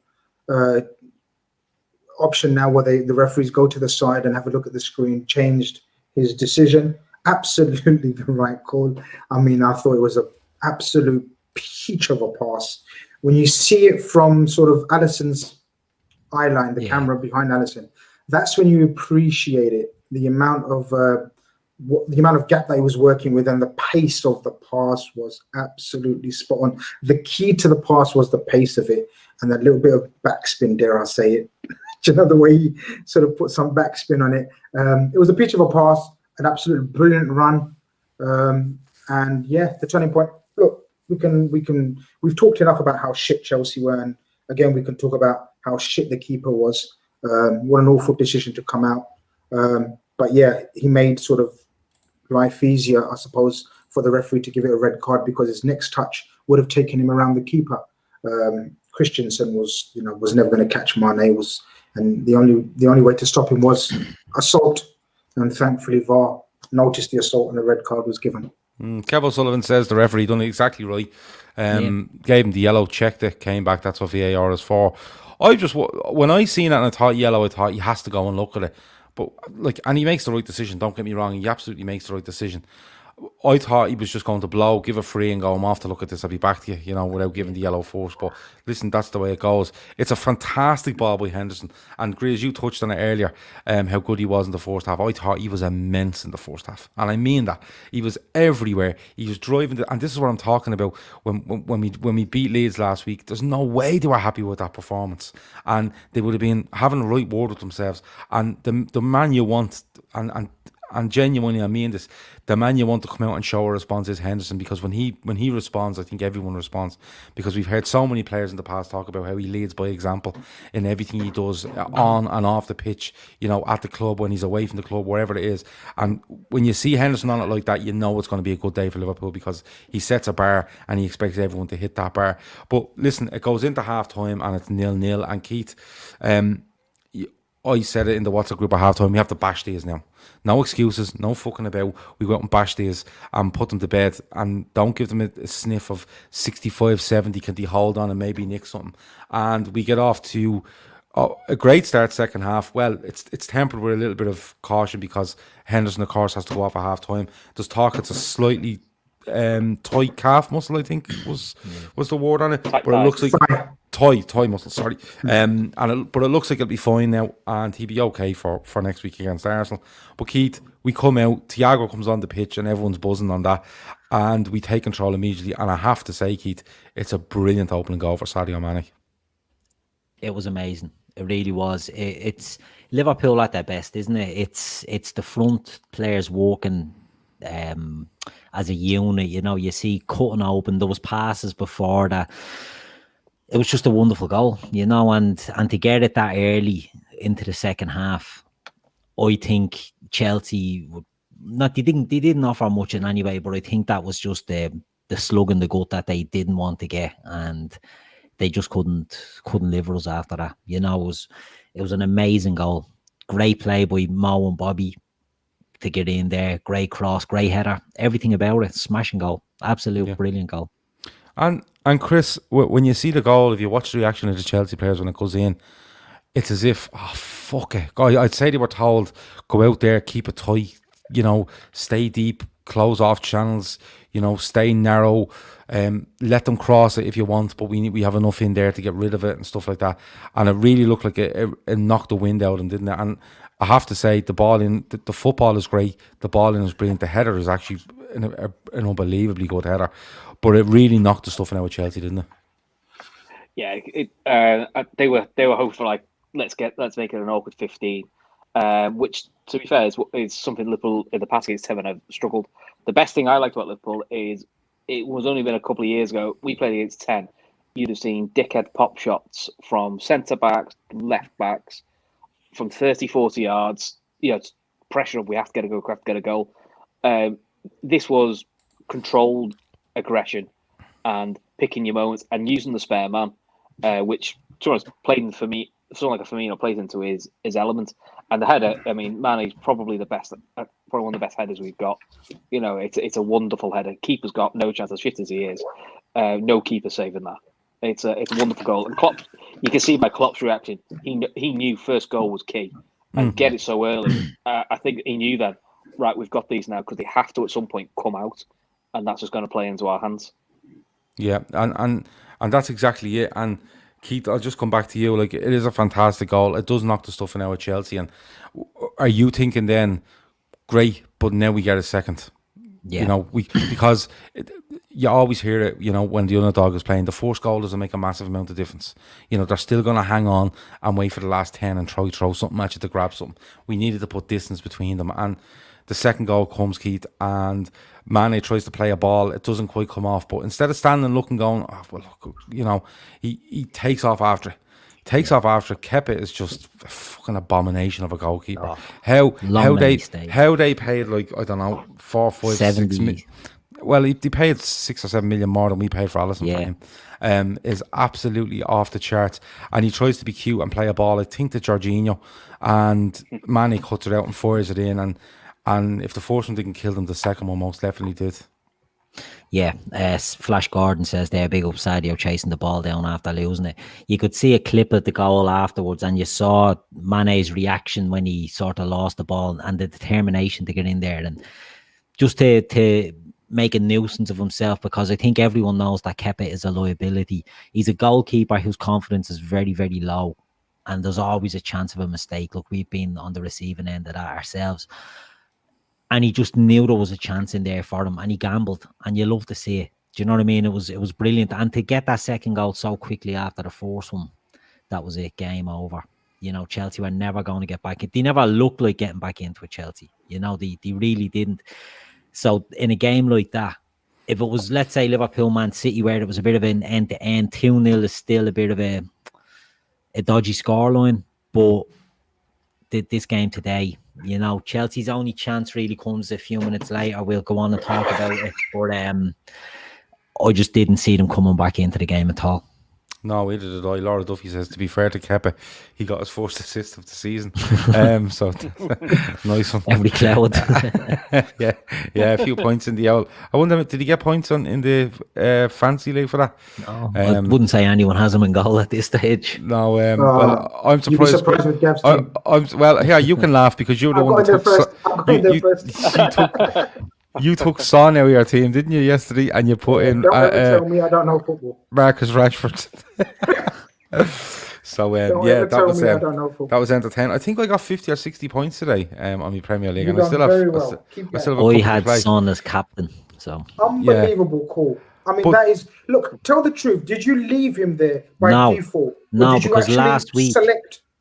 option now where the referees go to the side and have a look at the screen, changed his decision. Absolutely the right call. I mean, I thought it was an absolute peach of a pass. When you see it from sort of Allison's eye line, the camera behind Allison, that's when you appreciate it. The amount of gap that he was working with and the pace of the pass was absolutely spot on. The key to the pass was the pace of it and that little bit of backspin, dare I say it. The way he sort of put some backspin on it. It was a pitch of a pass, an absolute brilliant run. And yeah, the turning point. Look, we've talked enough about how shit Chelsea were. And again, we can talk about how shit the keeper was. What an awful decision to come out. But yeah, he made sort of life easier, I suppose, for the referee to give it a red card because his next touch would have taken him around the keeper. Christensen was never going to catch Mane, and the only way to stop him was assault, and thankfully VAR noticed the assault and the red card was given. Kev O'Sullivan says the referee done it exactly right. Gave him the yellow, checked it, came back. That's what VAR is for. When I seen that and I thought yellow, I thought he has to go and look at it. But and he makes the right decision. Don't get me wrong, he absolutely makes the right decision. I thought he was just going to blow, give a free and go, I'm off to look at this, I'll be back to you, without giving the yellow force. But listen, that's the way it goes. It's a fantastic ball by Henderson. And Grizz, you touched on it earlier, how good he was in the first half. I thought he was immense in the first half. And I mean that. He was everywhere. He was driving, and this is what I'm talking about when we beat Leeds last week. There's no way they were happy with that performance. And they would have been having the right word with themselves. And the man you want, and genuinely I mean this, the man you want to come out and show a response is Henderson, because when he responds, I think everyone responds, because we've heard so many players in the past talk about how he leads by example in everything he does on and off the pitch, at the club, when he's away from the club, wherever it is. And when you see Henderson on it like that, it's going to be a good day for Liverpool, because he sets a bar and he expects everyone to hit that bar. But listen, it goes into half time and it's 0-0, and Keith, I said it in the WhatsApp group at halftime, we have to bash these now. No excuses, no fucking about. We go out and bash these and put them to bed, and don't give them a sniff of 65, 70. Can they hold on and maybe nick something? And we get off to a great start second half. Well, it's tempered with a little bit of caution because Henderson, of course, has to go off at half-time. There's talk it's a slightly tight calf muscle, I think was the word on it. But it looks like Thigh muscle, sorry. But it looks like it'll be fine now, and he'll be okay for next week against Arsenal. But Keith, we come out, Thiago comes on the pitch, and everyone's buzzing on that, and we take control immediately. And I have to say, Keith, it's a brilliant opening goal for Sadio Mane. It was amazing. It really was. It's Liverpool at their best, isn't it? It's the front players walking as a unit. You see cutting open. There was passes before that. It was just a wonderful goal, and to get it that early into the second half, I think Chelsea they didn't offer much in any way, but I think that was just the slug in the gut that they didn't want to get, and they just couldn't live with us after that. It was an amazing goal. Great play by Mo and Bobby to get in there. Great cross, great header, everything about it. Smashing goal. Absolute brilliant goal. And Chris, when you see the goal, if you watch the reaction of the Chelsea players when it goes in, it's as if, oh, fuck it. God, I'd say they were told, go out there, keep it tight, stay deep, close off channels, stay narrow, let them cross it if you want, but we have enough in there to get rid of it and stuff like that. And it really looked like it knocked the wind out of them, didn't it? And I have to say, the ball in, the football is great, the ball in is brilliant, the header is actually an unbelievably good header. But it really knocked the stuff out of Chelsea, didn't it? Yeah, they were hopeful, let's make it an awkward 15, which, to be fair, is something Liverpool in the past against 10 have struggled. The best thing I liked about Liverpool is it was only been a couple of years ago, we played against 10, you'd have seen dickhead pop shots from centre-backs, left-backs, from 30, 40 yards, pressure up, we have to get a goal. This was controlled aggression and picking your moments and using the spare man, which to be honest, playing for me, someone like a Firmino plays into his element. And the header, I mean, Mane's probably the best, probably one of the best headers we've got. You know, it's a wonderful header. Keeper's got no chance, as shit as he is. No keeper saving that. It's a wonderful goal. And Klopp, you can see by Klopp's reaction, he knew first goal was key. And get it so early. I think he knew then, right, we've got these now because they have to at some point come out. And that's just going to play into our hands. Yeah, and that's exactly it. And Keith, I'll just come back to you. Like, it is a fantastic goal. It does knock the stuff in our Chelsea. And are you thinking then, great, but now we get a second? Yeah. You know, because you always hear it, you know, when the underdog is playing, the first goal doesn't make a massive amount of difference. You know, they're still going to hang on and wait for the last 10 and throw something at you to grab something. We needed to put distance between them. And the second goal comes, Keith, and Mane tries to play a ball. It doesn't quite come off. But instead of standing looking, going, oh, well, look, you know, he takes off after it. Kepa is just a fucking abomination of a goalkeeper. How they paid, like, I don't know, 4, 5, 6 million. Well, they paid 6 or 7 million more than we paid for Allison for him. Is absolutely off the charts. And he tries to be cute and play a ball, I think, to Jorginho. And Mane cuts it out and fires it in. And if the first one didn't kill them, the second one most definitely did. Yeah, Flash Gordon says they're big up Sadio chasing the ball down after losing it. You could see a clip of the goal afterwards, and you saw Mane's reaction when he sort of lost the ball and the determination to get in there and just to make a nuisance of himself, because I think everyone knows that Kepa is a liability. He's a goalkeeper whose confidence is very, very low, and there's always a chance of a mistake. Look, we've been on the receiving end of that ourselves. And he just knew there was a chance in there for him, and he gambled, and you love to see it. Do you know what I mean? It was brilliant. And to get that second goal so quickly after the first one, that was it, game over. You know, Chelsea were never going to get back in. They never looked like getting back into it, Chelsea. You know, they really didn't. So in a game like that, if it was, let's say, Liverpool Man City, where it was a bit of an end-to-end, 2-0 is still a bit of a dodgy scoreline. But this game today, you know, Chelsea's only chance really comes a few minutes later. We'll go on and talk about it. But I just didn't see them coming back into the game at all. No, either did I. Laura Duffy says, to be fair to Kepa, he got his first assist of the season. So nice one. Every cloud. yeah, a few points in the owl. I wonder, did he get points in the fantasy league for that? No, I wouldn't say anyone has him in goal at this stage. No, well, I'm surprised. You'd be surprised with Gav's team. Well, yeah, you can laugh because you're the one that took. You took Son out of your team, didn't you, yesterday? And you put in. Don't ever tell me I don't know football. Marcus Rashford. So that was entertaining. I think I got 50 or 60 points today on my Premier League, and I still have. I had Son as captain, so unbelievable call. I mean, that is. Look, tell the truth. Did you leave him there by default? No, because last week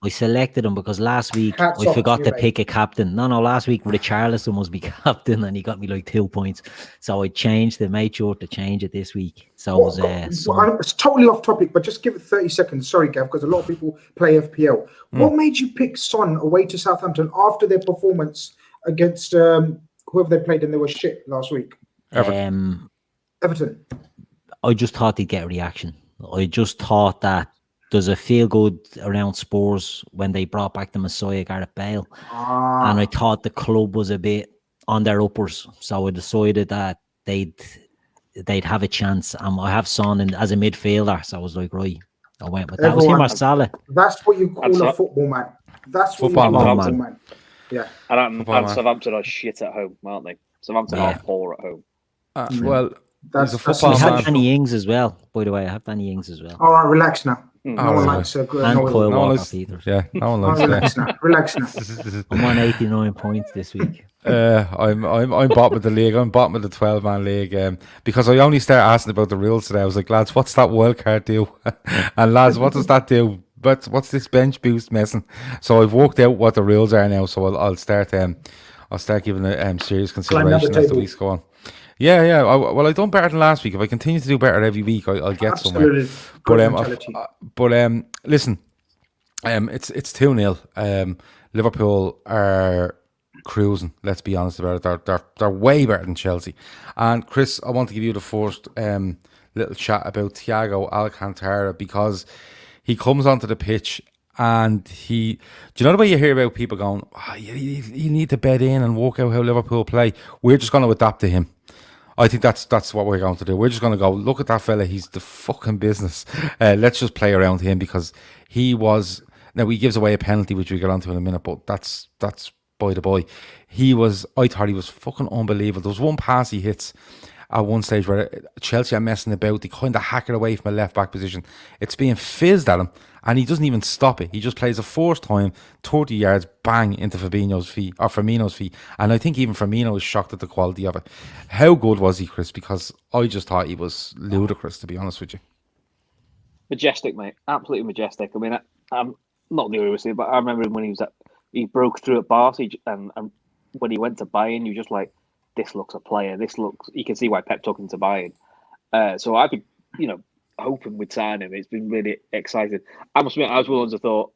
I selected him because last week I forgot to pick a captain. No, last week Richarlison was be captain and he got me like 2 points. So I made sure to change it this week. So it's totally off topic, but just give it 30 seconds. Sorry, Gav, because a lot of people play FPL. What made you pick Son away to Southampton after their performance against whoever they played and they were shit last week? Everton. I just thought he'd get a reaction. I just thought that there's a feel good around Spurs when they brought back the Messiah, Gareth Bale. And I thought the club was a bit on their uppers. So I decided that they'd have a chance. I have Son as a midfielder. So I was like, right, I went with that. It was him or Salah. That's what you call a football man. That's what you call a football man. Yeah. And Southampton are shit at home, aren't they? Southampton are poor at home. Well, that's a football man. I have Danny Ings as well, by the way. I have Danny Ings as well. All right, relax now. No one likes and Kyle Walker Peters. Yeah, no one likes that. Relax now. I'm on 89 points this week. I'm bottom of the league. I'm bottom of the 12-man league because I only started asking about the rules today. I was like, lads, what's that wildcard do? And lads, what does that do? But what's this bench boost messing? So I've worked out what the rules are now. So I'll start giving it serious consideration as the weeks go on. Yeah. Well, I've done better than last week. If I continue to do better every week, I'll get somewhere. But listen, it's 2-0. Liverpool are cruising. Let's be honest about it. They're way better than Chelsea. And Chris, I want to give you the first little chat about Thiago Alcantara because He comes onto the pitch and do you know the way you hear about people going, you need to bed in and work out how Liverpool play? We're just going to adapt to him. I think that's what we're going to do. We're just going to go, look at that fella. He's the fucking business. Let's just play around him because he was... Now, he gives away a penalty, which we'll get onto in a minute, but that's by the by. I thought he was fucking unbelievable. There was one pass he hits at one stage where Chelsea are messing about. They kind of hack it away from a left-back position. It's being fizzed at him, and he doesn't even stop it. He just plays a first time, 30 yards, bang, into Firmino's feet. And I think even Firmino was shocked at the quality of it. How good was he, Chris? Because I just thought he was ludicrous, to be honest with you. Majestic, mate. Absolutely majestic. I mean, I'm not the only but I remember when he broke through at Barca, and when he went to Bayern, you just like, this looks a player. You can see why Pep took him to Bayern. So I've been, hoping we'd sign him. It's been really exciting. I must admit, I was one of the ones that thought,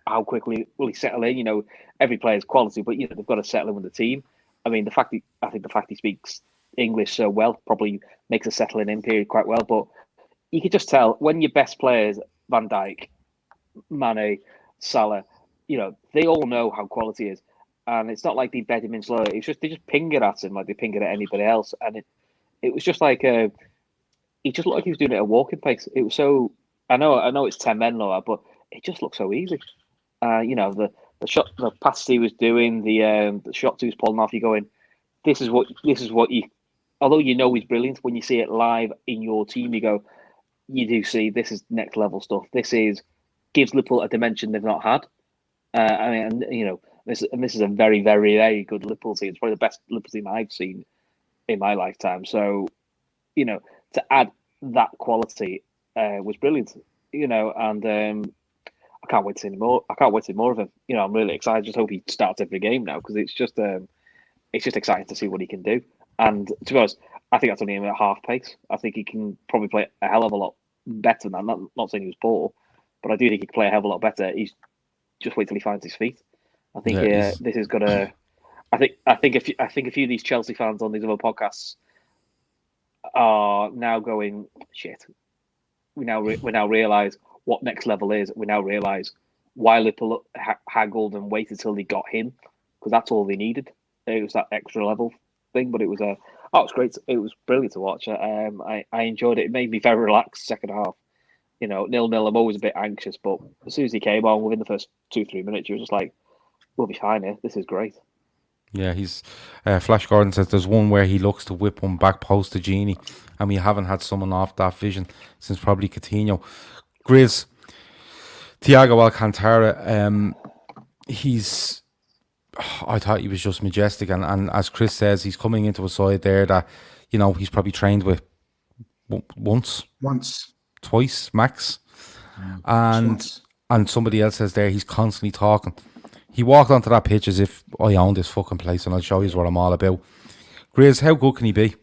how quickly will he settle in? Every player's quality, but they've got to settle in with the team. I mean, the fact he speaks English so well probably makes a settling in period quite well. But you could just tell when your best players, Van Dijk, Mane, Salah, they all know how quality is. And it's not like they bed him in slow. It's just they just ping it at him like they ping it at anybody else. And it was just like he just looked like he was doing it at a walking pace. It was so. I know it's 10 men like that, but it just looked so easy. The shot, the pass he was doing, the shots he was pulling off. You're going, this is what you. Although he's brilliant, when you see it live in your team, you go, you do see this is next level stuff. Gives Liverpool a dimension they've not had. This is a very, very, very good Liverpool team. It's probably the best Liverpool team I've seen in my lifetime. So, to add that quality was brilliant. And I can't wait to see more. I can't wait to see more of him. I'm really excited. I just hope he starts every game now because it's just exciting to see what he can do. And to be honest, I think that's only him at half pace. I think he can probably play a hell of a lot better than that. Not saying he was poor, but I do think he can play a hell of a lot better. He's just wait till he finds his feet. I think this is gonna. I think a few of these Chelsea fans on these other podcasts are now going, shit. We now realise what next level is. We now realise why Liverpool haggled and waited till they got him, because that's all they needed. It was that extra level thing, but it was it's great. It was brilliant to watch. I enjoyed it. It made me very relaxed second half. 0-0. I'm always a bit anxious, but as soon as he came on, within the first 2-3 minutes, you were just like, we'll be fine here. This is great. Yeah, he's Flash Gordon says there's one where he looks to whip one back post to Genie, and we haven't had someone off that vision since probably Coutinho. Grizz, Thiago Alcantara, I thought he was just majestic, and as Chris says, he's coming into a side there that he's probably trained with once, twice max, and somebody else says there he's constantly talking. He walked onto that pitch as if I own this fucking place and I'll show you what I'm all about. Grizz, how good can he be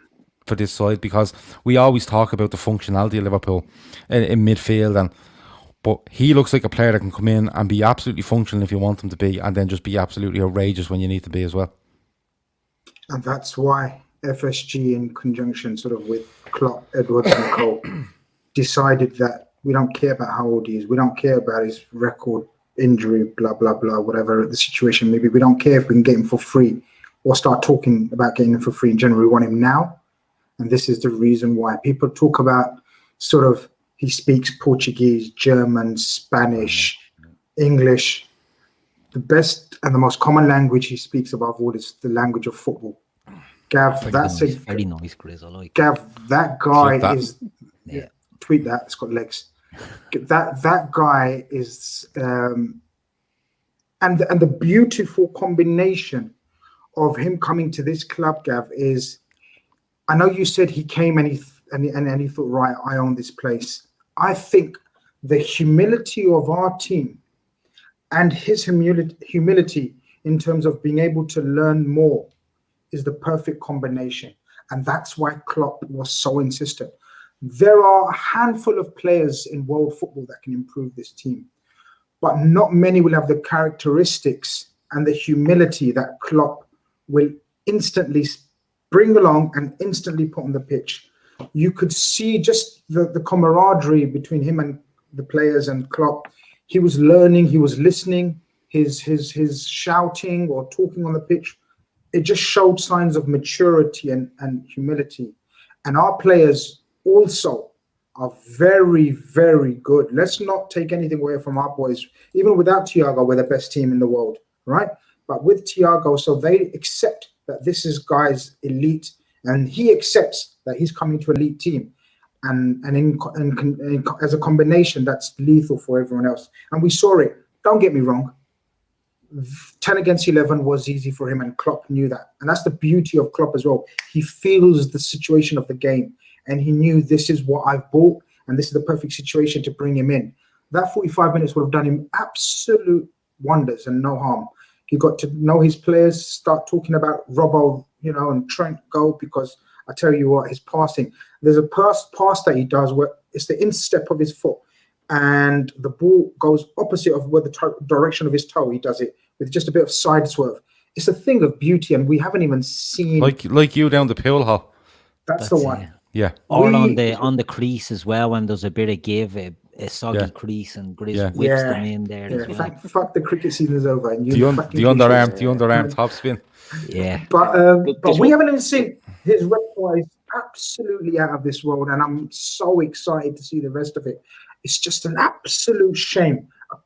for this side? Because we always talk about the functionality of Liverpool in midfield, but he looks like a player that can come in and be absolutely functional if you want him to be, and then just be absolutely outrageous when you need to be as well. And that's why FSG, in conjunction sort of with Klopp, Edwards and Co, decided that we don't care about how old he is. We don't care about his record, injury, blah, blah, blah, whatever the situation may be. We don't care if we can get him for free or start talking about getting him for free in general. We want him now. And this is the reason why people talk about sort of, he speaks Portuguese, German, Spanish, English. The best and the most common language he speaks above all is the language of football. Gav, very nice, Chris. I like Gav, that guy is... Yeah. Tweet that, it's got legs. That guy is, and the beautiful combination of him coming to this club, Gav, is, I know you said he came and he thought, right, I own this place. I think the humility of our team and his humility in terms of being able to learn more is the perfect combination, and that's why Klopp was so insistent. There are a handful of players in world football that can improve this team, but not many will have the characteristics and the humility that Klopp will instantly bring along and instantly put on the pitch. You could see just the camaraderie between him and the players and Klopp. He was learning, he was listening, his shouting or talking on the pitch, it just showed signs of maturity and humility. And our players also are very, very good. Let's not take anything away from our boys. Even without Thiago, we're the best team in the world, right? But with Thiago, so they accept that this is guy's elite, and he accepts that he's coming to elite team. And as a combination, that's lethal for everyone else. And we saw it. Don't get me wrong. 10 against 11 was easy for him, and Klopp knew that. And that's the beauty of Klopp as well. He feels the situation of the game, and he knew this is what I've bought, and this is the perfect situation to bring him in. That 45 minutes would have done him absolute wonders and no harm. He got to know his players, start talking about Robbo, and Trent go, because I tell you what, his passing, there's a pass that he does where it's the instep of his foot, and the ball goes opposite of where the direction of his toe. He does it with just a bit of side swerve. It's a thing of beauty, and we haven't even seen like you down the pool hall. That's the one. It. Yeah. Or on the crease as well, when there's a bit of give, a soggy crease, and Grizz whips them in there as well. Fuck the cricket season is over, and the underarm top spin. Yeah. But we haven't even seen his repertoire is absolutely out of this world, and I'm so excited to see the rest of it. It's just an absolute shame, a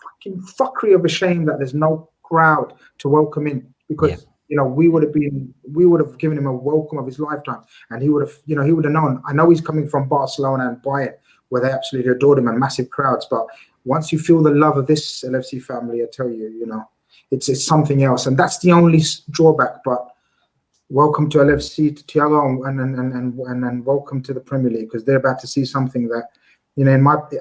fucking fuckery of a shame that there's no crowd to welcome in, because we would have given him a welcome of his lifetime, and he would have known. I know he's coming from Barcelona and Bayern, where they absolutely adored him and massive crowds, but once you feel the love of this LFC family, I tell you, it's something else, and that's the only drawback. But welcome to LFC, to Thiago, and welcome to the Premier League, because they're about to see something that,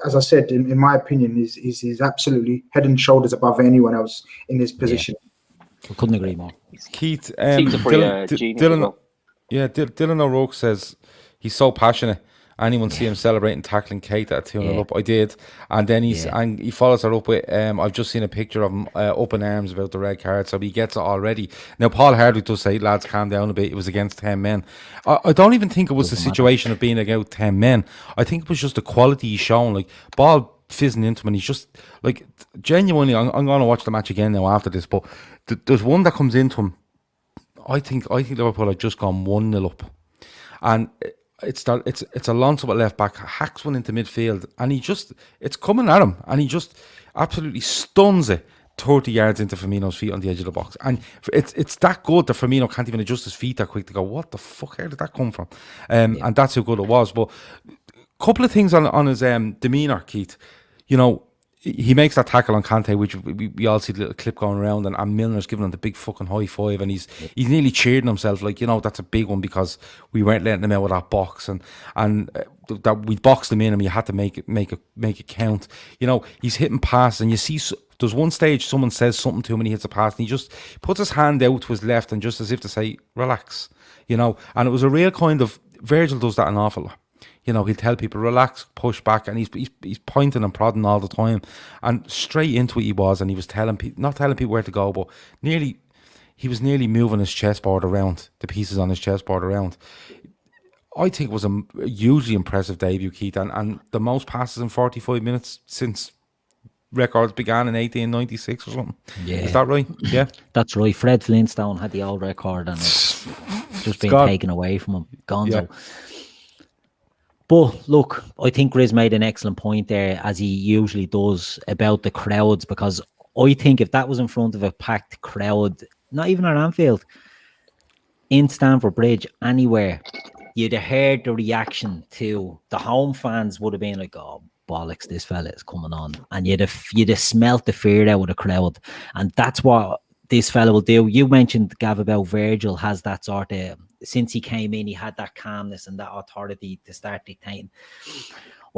as I said, in my opinion, he's absolutely head and shoulders above anyone else in his position. I couldn't agree more. Keith, Dylan O'Rourke says he's so passionate. Anyone see him celebrating tackling Kate at 2-0 up? I did. And then he follows her up with, I've just seen a picture of him up in arms about the red card, so he gets it already. Now, Paul Hardwick does say, lads, calm down a bit. It was against 10 men. I don't even think it was the situation of being against 10 men. I think it was just the quality he's shown. Like, ball fizzing into him, and he's just, like, genuinely, I'm going to watch the match again now after this, but there's one that comes into him. I think Liverpool have just gone 1-0 up. And it's Alonso at left back, hacks one into midfield, and it's coming at him, and he just absolutely stuns it 30 yards into Firmino's feet on the edge of the box. And it's that good that Firmino can't even adjust his feet that quick to go, what the fuck, where did that come from? And that's how good it was. But a couple of things on his demeanour, Keith. He makes that tackle on Kante, which we all see the little clip going around, and Milner's giving him the big fucking high five, and he's nearly cheering himself, like, that's a big one, because we weren't letting him out of that box, and that we boxed him in, and we had to make it count. He's hitting passes, and you see there's one stage someone says something to him, and he hits a pass, and he just puts his hand out to his left, and just as if to say, relax, and it was a real kind of, Virgil does that an awful lot. He'll tell people, relax, push back, and he's pointing and prodding all the time, and straight into it he was, and he was not telling people where to go, but he was nearly moving his chessboard around, the pieces on his chessboard around. I think it was a hugely impressive debut, Keith, and the most passes in 45 minutes since records began in 1896 or something. Yeah. Is that right? Yeah. That's right. Fred Flintstone had the old record, and it's just been taken away from him. Gonzo. Yeah. But look, I think Grizz made an excellent point there, as he usually does, about the crowds, because I think if that was in front of a packed crowd, not even at Anfield, in Stamford Bridge, anywhere, you'd have heard the reaction to the home fans would have been like, oh, bollocks, this fella is coming on. And you'd have smelt the fear out of the crowd. And that's what this fella will do. You mentioned, Gav, about Virgil has that sort of, since he came in, he had that calmness and that authority to start dictating.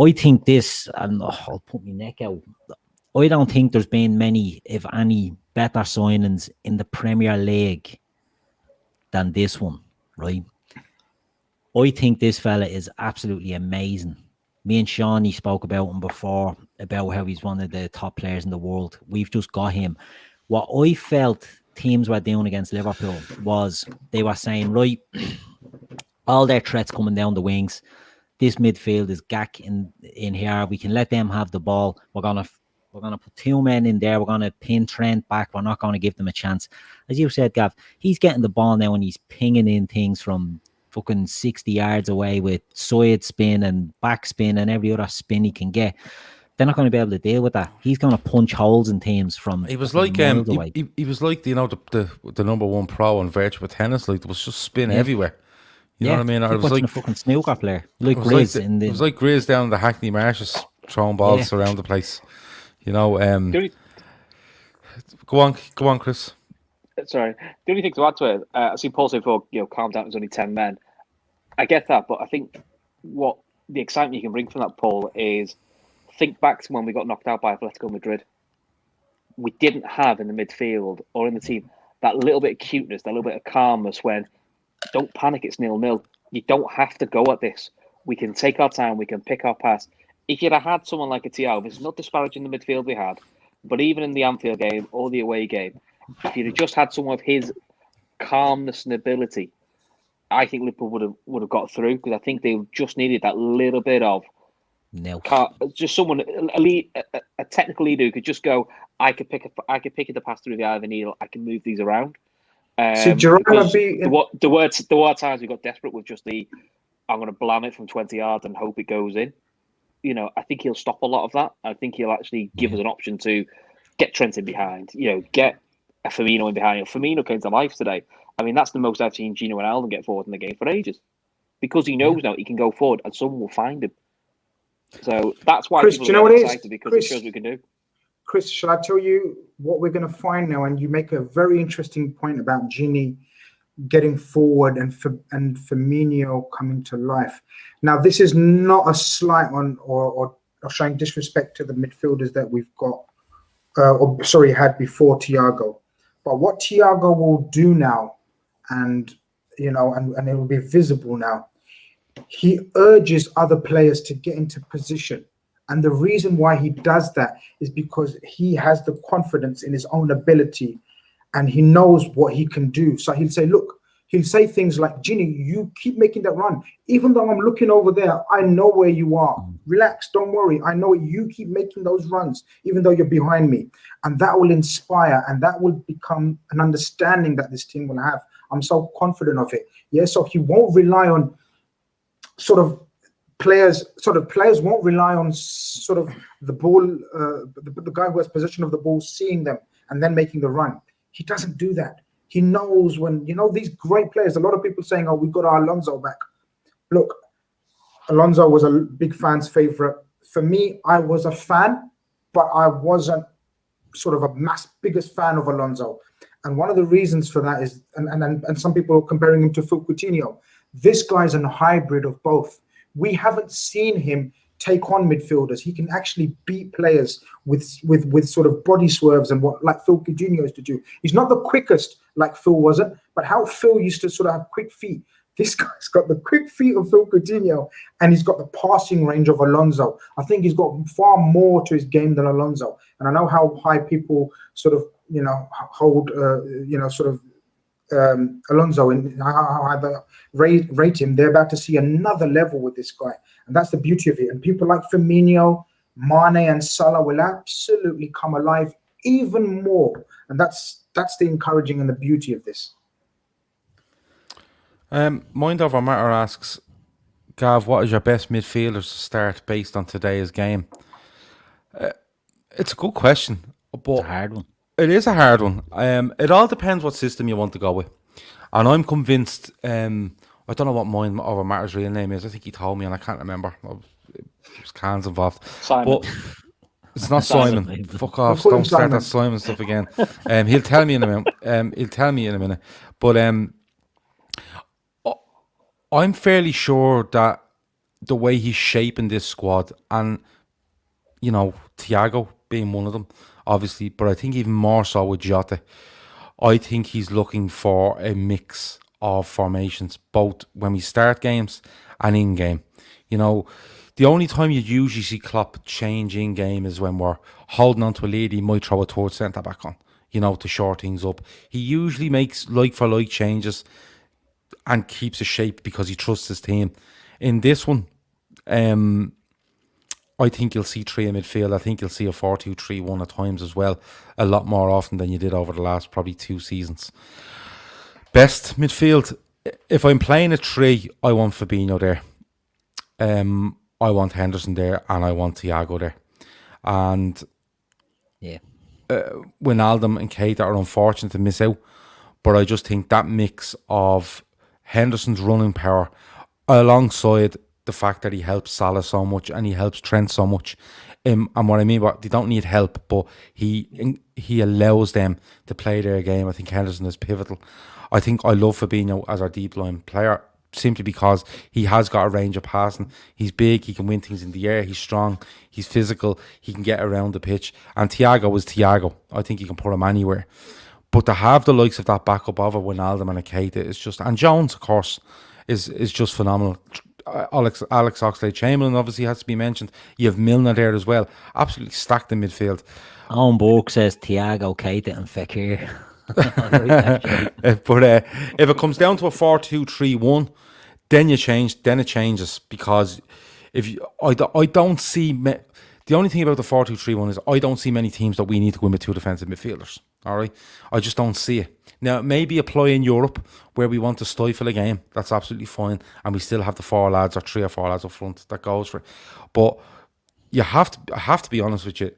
I think this, and I'll put my neck out, I don't think there's been many, if any, better signings in the Premier League than this one, right? I think this fella is absolutely amazing. Me and Shawnee spoke about him before, about how he's one of the top players in the world. We've just got him. What I felt teams were doing against Liverpool was they were saying, right, all their threats coming down the wings, this midfield is gack in here. We can let them have the ball. We're gonna put 2 men in there. We're gonna pin Trent back. We're not gonna give them a chance. As you said, Gav, he's getting the ball now and he's pinging in things from fucking 60 yards away with side spin and back spin and every other spin he can get. They're not going to be able to deal with that. He's going to punch holes in teams from. He was like he was like the number one pro on virtual tennis. Like there was just spin everywhere. You know what I mean? Or It was like a fucking snooker player, like Grizz. It was like Grizz down in the Hackney Marshes throwing balls around the place. You know. Go on, Chris. Sorry. The only thing to add to it, I see Paul say before, calm down, there's only 10 men. I get that, but I think what the excitement you can bring from that, Paul, is think back to when we got knocked out by Atletico Madrid. We didn't have in the midfield or in the team that little bit of cuteness, that little bit of calmness when, don't panic, it's 0-0. You don't have to go at this. We can take our time, we can pick our pass. If you'd have had someone like a Thiago, this is not disparaging the midfield we had, but even in the Anfield game or the away game, if you'd have just had someone of his calmness and ability, I think Liverpool would have got through, because I think they just needed that little bit of just someone, a technical leader who could just go, I could pick the pass through the eye of the needle, I can move these around. So Jurgen there were times we got desperate with just I'm going to blam it from 20 yards and hope it goes in. I think he'll stop a lot of that. I think he'll actually give us an option to get Trent in behind, get a Fabinho in behind. Fabinho came to life today. I mean, that's the most I've seen Gino and Alden get forward in the game for ages, because he knows now he can go forward and someone will find him. So that's why Chris, people are excited, because it shows we can do. Chris, shall I tell you what we're going to find now? And you make a very interesting point about Gini getting forward and Firmino coming to life. Now, this is not a slight on or showing disrespect to the midfielders that we've got, had before Thiago. But what Thiago will do now, and it will be visible now, he urges other players to get into position. And the reason why he does that is because he has the confidence in his own ability and he knows what he can do. So he'll say things like, Ginny, you keep making that run. Even though I'm looking over there, I know where you are. Relax, don't worry. I know you keep making those runs, even though you're behind me. And that will inspire, and that will become an understanding that this team will have. I'm so confident of it. Yeah, so he won't rely on players won't rely on the ball, the guy who has possession of the ball, seeing them and then making the run. He doesn't do that. He knows when, these great players, a lot of people saying, oh, we got our Alonso back. Look, Alonso was a big fan's favorite. For me, I was a fan, but I wasn't biggest fan of Alonso. And one of the reasons for that is, and some people are comparing him to Phil Coutinho. This guy's a hybrid of both. We haven't seen him take on midfielders. He can actually beat players with sort of body swerves and what, like Phil Coutinho used to do. He's not the quickest like Phil wasn't, but how Phil used to sort of have quick feet. This guy's got the quick feet of Phil Coutinho, and he's got the passing range of Alonso. I think he's got far more to his game than Alonso. And I know how high people hold Alonso and how they rate him. They're about to see another level with this guy, and that's the beauty of it. And people like Firmino, Mane, and Salah will absolutely come alive even more, and that's the encouraging and the beauty of this. Mind Over Matter asks, Gav, what is your best midfielders to start based on today's game? It's a good question, but it's a hard one. It is a hard one. It all depends what system you want to go with. And I'm convinced, I don't know what Mind Over Matter's real name is. I think he told me and I can't remember. There's cans involved. Simon. But it's not Simon. Fuck off. Don't start that Simon stuff again. He'll tell me in a minute. But I'm fairly sure that the way he's shaping this squad, and, Thiago being one of them, obviously, but I think even more so with Jota, I think he's looking for a mix of formations, both when we start games and in-game. The only time you usually see Klopp change in-game is when we're holding on to a lead. He might throw a third centre-back on, to short things up. He usually makes like-for-like changes and keeps a shape because he trusts his team. In this one, I think you'll see three in midfield. I think you'll see a 4-2-3-1 at times as well, a lot more often than you did over the last probably 2 seasons. Best midfield. If I'm playing a 3, I want Fabinho there. I want Henderson there, and I want Thiago there. And Yeah. Wijnaldum and Keita are unfortunate to miss out, but I just think that mix of Henderson's running power alongside the fact that he helps Salah so much and he helps Trent so much, and what I mean by they don't need help, but he allows them to play their game. I think Henderson is pivotal. I think I love Fabinho as our deep line player simply because he has got a range of passing. He's big, he can win things in the air, he's strong, he's physical, he can get around the pitch. And Thiago is Thiago. I think you can put him anywhere. But to have the likes of that backup of a Wijnaldum and a Keita is just, and Jones of course is just phenomenal. Alex Oxlade-Chamberlain obviously has to be mentioned. You have Milner there as well. Absolutely stacked in midfield. Owen Burke says Thiago, Keita and Fekir. But if it comes down to a 4-2-3-1, then it changes because I don't see the only thing about the 4-2-3-1 is I don't see many teams that we need to win with 2 defensive midfielders. All right, I just don't see it. Now, maybe apply in Europe where we want to stifle a game. That's absolutely fine, and we still have the 4 lads or 3 or 4 lads up front that goes for it. But I have to be honest with you.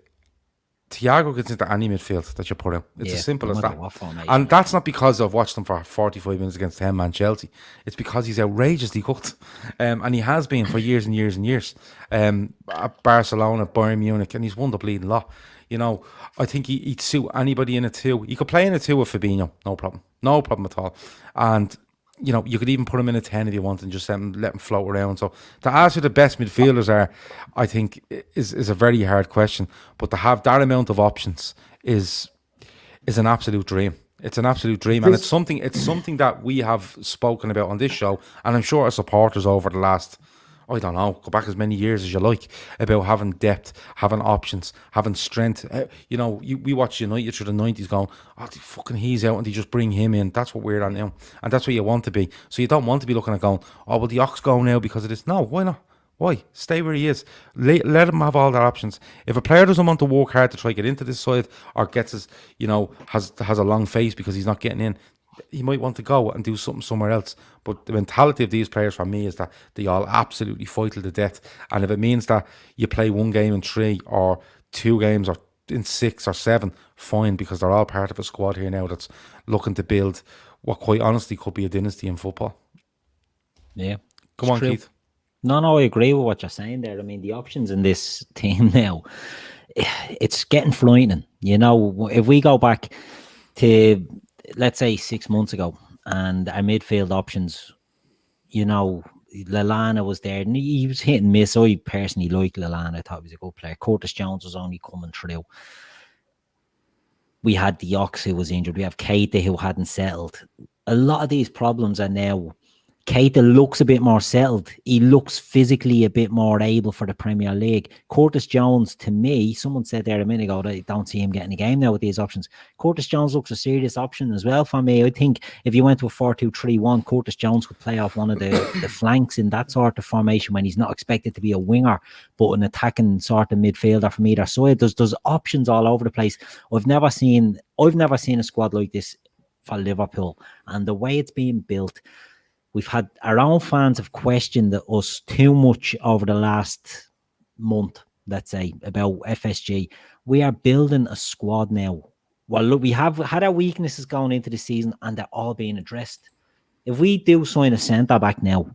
Thiago gets into any midfield that you put him. It's as simple as that. And that's not because I've watched him for 45 minutes against 10-man Chelsea. It's because he's outrageously cooked. And he has been for years and years and years. At Barcelona, Bayern Munich, and he's won the bleeding lot. You know, I think he'd suit anybody in a 2. He could play in a 2 with Fabinho, no problem. No problem at all. And you know, you could even put him in a 10 if you want and just let him float around. So to ask who the best midfielders are, I think is a very hard question. But to have that amount of options is an absolute dream. It's an absolute dream, and it's something that we have spoken about on this show, and I'm sure our supporters over the last, I don't know, go back as many years as you like, about having depth, having options, having strength. You know, we watch United through the 90s going, oh, fucking he's out, and they just bring him in. That's what we're at now. And that's what you want to be. So you don't want to be looking at going, oh, well, the Ox go now because of this. No, why not? Why? Stay where he is. Let him have all their options. If a player doesn't want to work hard to try to get into this side or gets his, you know, has a long face because he's not getting in, he might want to go and do something somewhere else. But the mentality of these players for me is that they all absolutely fight till the death. And if it means that you play 1 game in 3 or 2 games or in 6 or 7, fine, because they're all part of a squad here now that's looking to build what quite honestly could be a dynasty in football. Yeah. Come on, true. Keith. No, I agree with what you're saying there. I mean, the options in this team now, it's getting frightening. You know, if we go back to, let's say, 6 months ago, and our midfield options, you know, Lallana was there, and he was hit and miss. I personally like Lallana. I thought he was a good player. Curtis Jones was only coming through. We had the Ox who was injured. We have Keita who hadn't settled. A lot of these problems are now. Keita looks a bit more settled. He looks physically a bit more able for the Premier League. Curtis Jones, to me, someone said there a minute ago that I don't see him getting a game now with these options. Curtis Jones looks a serious option as well for me. I think if you went to a 4-2-3-1, Curtis Jones could play off one of the flanks in that sort of formation when he's not expected to be a winger, but an attacking sort of midfielder from either side. There's options all over the place. I've never seen a squad like this for Liverpool, and the way it's being built. We've had our own fans have questioned us too much over the last month, let's say, about FSG. We are building a squad now. Well, look, we have had our weaknesses going into the season, and they're all being addressed. If we do sign a centre-back now,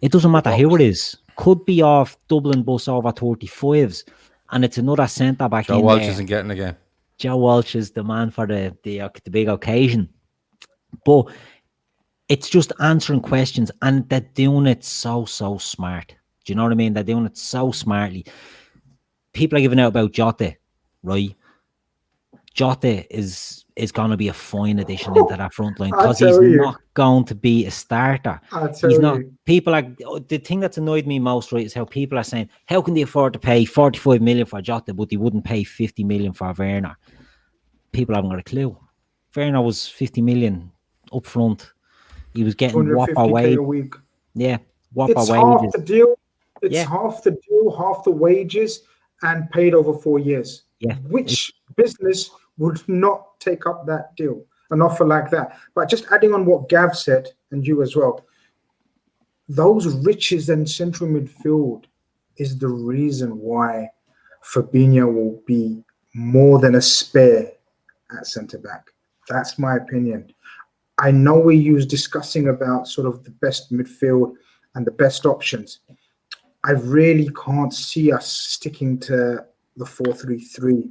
it doesn't matter who it is. Could be off Dublin bus over 35s, and it's another centre-back in there. Joe Walsh isn't getting a game. Joe Walsh is the man for the big occasion. But it's just answering questions, and they're doing it so smart. Do you know what I mean? They're doing it so smartly. People are giving out about Jota, right? Jota is going to be a fine addition into that front line because he's not going to be a starter. He's not. People are. The thing that's annoyed me most, right, is how people are saying, how can they afford to pay 45 million for Jota, but they wouldn't pay 50 million for Werner? People haven't got a clue. Werner was 50 million up front. He was getting whopper wages. Yeah, whopper wages. Half the deal. It's Yeah. half the deal, half the wages, and paid over 4 years. Yeah. Which business would not take up that deal, an offer like that? But just adding on what Gav said, and you as well, those riches in central midfield is the reason why Fabinho will be more than a spare at centre back. That's my opinion. I know we discussing about sort of the best midfield and the best options. I really can't see us sticking to the 4-3-3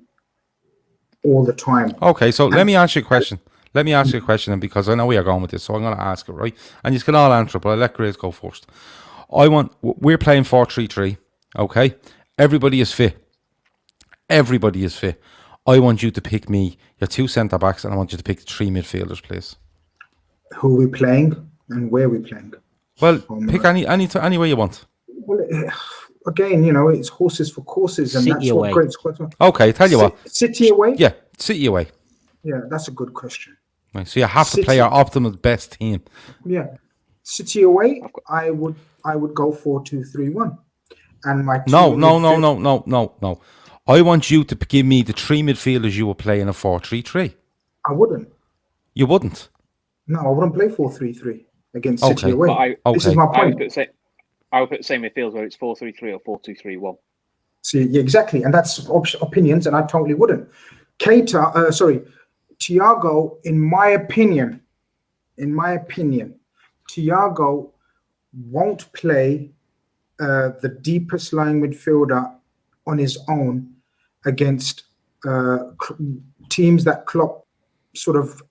all the time. Okay, so let me ask you a question. Let me ask you a question, and because I know we are going with this, so I'm going to ask it, right? And you can all answer it, but I'll let Grizz go first. We're playing 4-3-3, okay? Everybody is fit. Everybody is fit. I want you to pick me your 2 centre backs, and I want you to pick the 3 midfielders, please. Who are we playing and where are we playing? Well, pick any way you want. Well, again, it's horses for courses, and City that's away. what great squads are. Okay, tell you what. City away? Yeah, City away. Yeah, that's a good question. Right, so you have to City. play our optimal best team. Yeah, City away. I would go 4-2-3-1, and my team No. I want you to give me the 3 midfielders you will play in a 4-3-3. I wouldn't. You wouldn't. No, I wouldn't play 4-3-3 against City Okay. away. But This is my I would point. put the same midfield whether it's 4-3-3 or 4-2-3-1. See, yeah, exactly, and that's opinions, and I totally wouldn't. Thiago, in my opinion, Thiago won't play the deepest lying midfielder on his own against teams that Klopp sort of,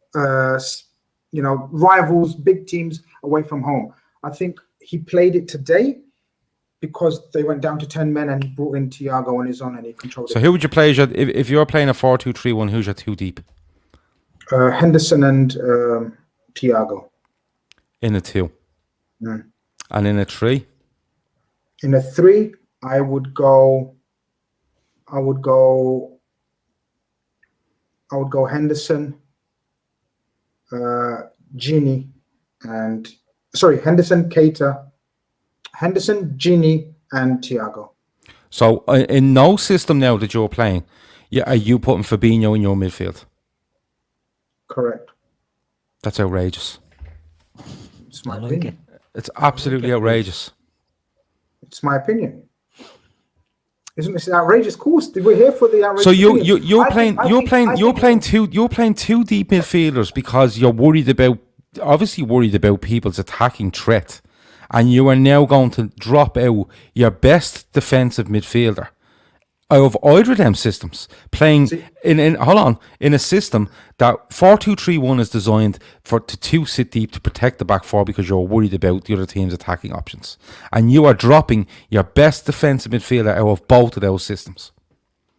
rivals, big teams away from home. I think he played it today because they went down to 10 men and he brought in Thiago on his own and he controlled So it. who would you play if you're playing a 4-2-3-1? Who's your 2 deep Henderson and Thiago. in a 2? Mm. And in a 3? In a 3, I would go Henderson, Gini, Henderson, Keita, Henderson, Gini, and Thiago. So in no system now that you're playing, are you putting Fabinho in your midfield? Correct. That's outrageous. It's my I like opinion. It's absolutely outrageous. It's my opinion. Isn't this outrageous? Of course, we're here for the outrageous. So opinions. you're I playing two deep midfielders because you're worried about people's attacking threat, and you are now going to drop out your best defensive midfielder out of either of them systems, playing in a system that 4-2-3-1 is designed to 2 sit deep to protect the back 4 because you're worried about the other team's attacking options, and you are dropping your best defensive midfielder out of both of those systems.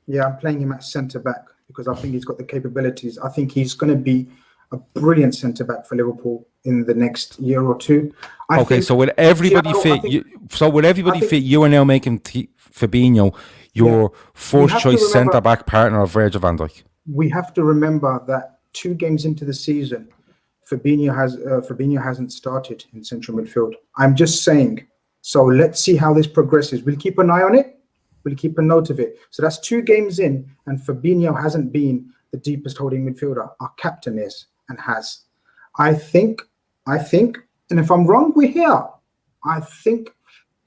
Yeah, I'm playing him at centre back because I think he's got the capabilities. I think he's going to be a brilliant centre back for Liverpool in the next year or two. So with everybody fit, you are now making Fabinho your first choice centre back partner of Virgil van Dijk. We have to remember that 2 games into the season, Fabinho hasn't started in central midfield. I'm just saying. So let's see how this progresses. We'll keep an eye on it. We'll keep a note of it. So that's 2 games in, and Fabinho hasn't been the deepest holding midfielder. Our captain is and has. I think, and if I'm wrong, we're here. I think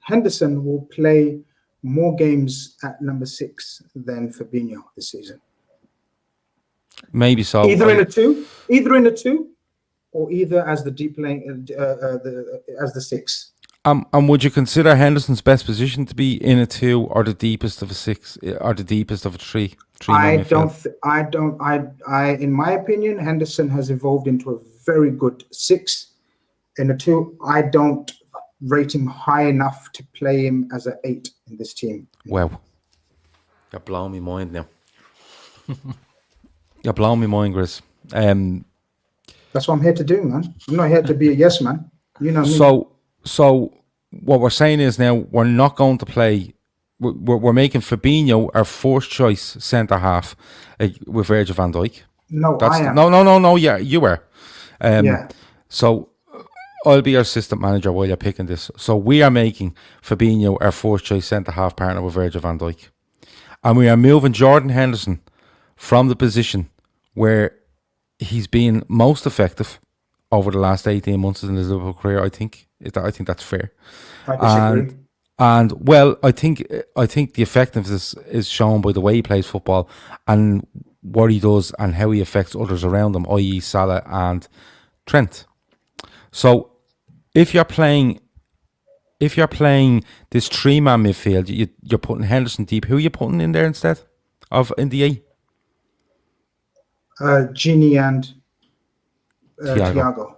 Henderson will play more games at number 6 than Fabinho this season. Maybe so. Either in a 2, or either as the deep lane, as the 6. And would you consider Henderson's best position to be in a 2 or the deepest of a 6 or the deepest of a 3? In my opinion, Henderson has evolved into a very good 6. In a 2, I don't rate him high enough to play him as an 8 in this team. Wow. You're blowing my mind now. You're blowing my mind, Grizz. That's what I'm here to do, man. I'm not here to be a yes man. You know me. So what we're saying is now we're not going to play. We're making Fabinho our first choice centre half with Virgil van Dijk. No, I am. No. Yeah, you were. Yeah. So I'll be your assistant manager while you're picking this. So we are making Fabinho our first choice centre-half partner with Virgil van Dijk. And we are moving Jordan Henderson from the position where he's been most effective over the last 18 months in his Liverpool career, I think. I think that's fair. I disagree. And well, I think the effectiveness is shown by the way he plays football and what he does and how he affects others around him, i.e. Salah and Trent. So if you're playing this 3-man midfield, you're putting Henderson deep. Who are you putting in there instead of in the 8? Gini and Thiago.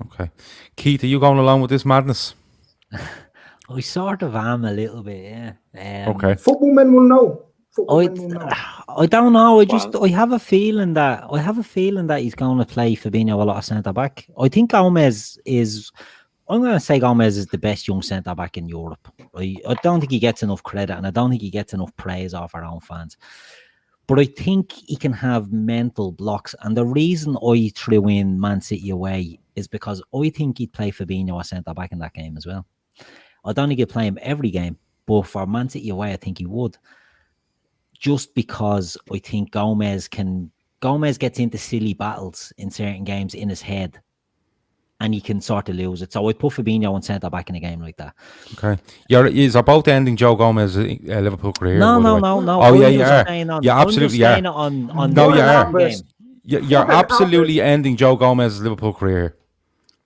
Okay. Keith, are you going along with this madness? I sort of am a little bit, yeah. Okay. Football men will know. I don't know. I have a feeling that he's going to play Fabinho a lot of centre back. I think Gomez is. I'm going to say Gomez is the best young centre back in Europe. I don't think he gets enough credit, and I don't think he gets enough praise off our own fans. But I think he can have mental blocks, and the reason I threw in Man City away is because I think he'd play Fabinho as centre back in that game as well. I don't think he'd play him every game, but for Man City away, I think he would. Just because I think Gomez gets into silly battles in certain games in his head, and he can sort of lose it. So I put Fabinho on centre back in a game like that. Okay, is about ending Joe Gomez's Liverpool career. No. Oh yeah, you are. Yeah, absolutely, yeah. No, you are. You're absolutely ending Joe Gomez's Liverpool career.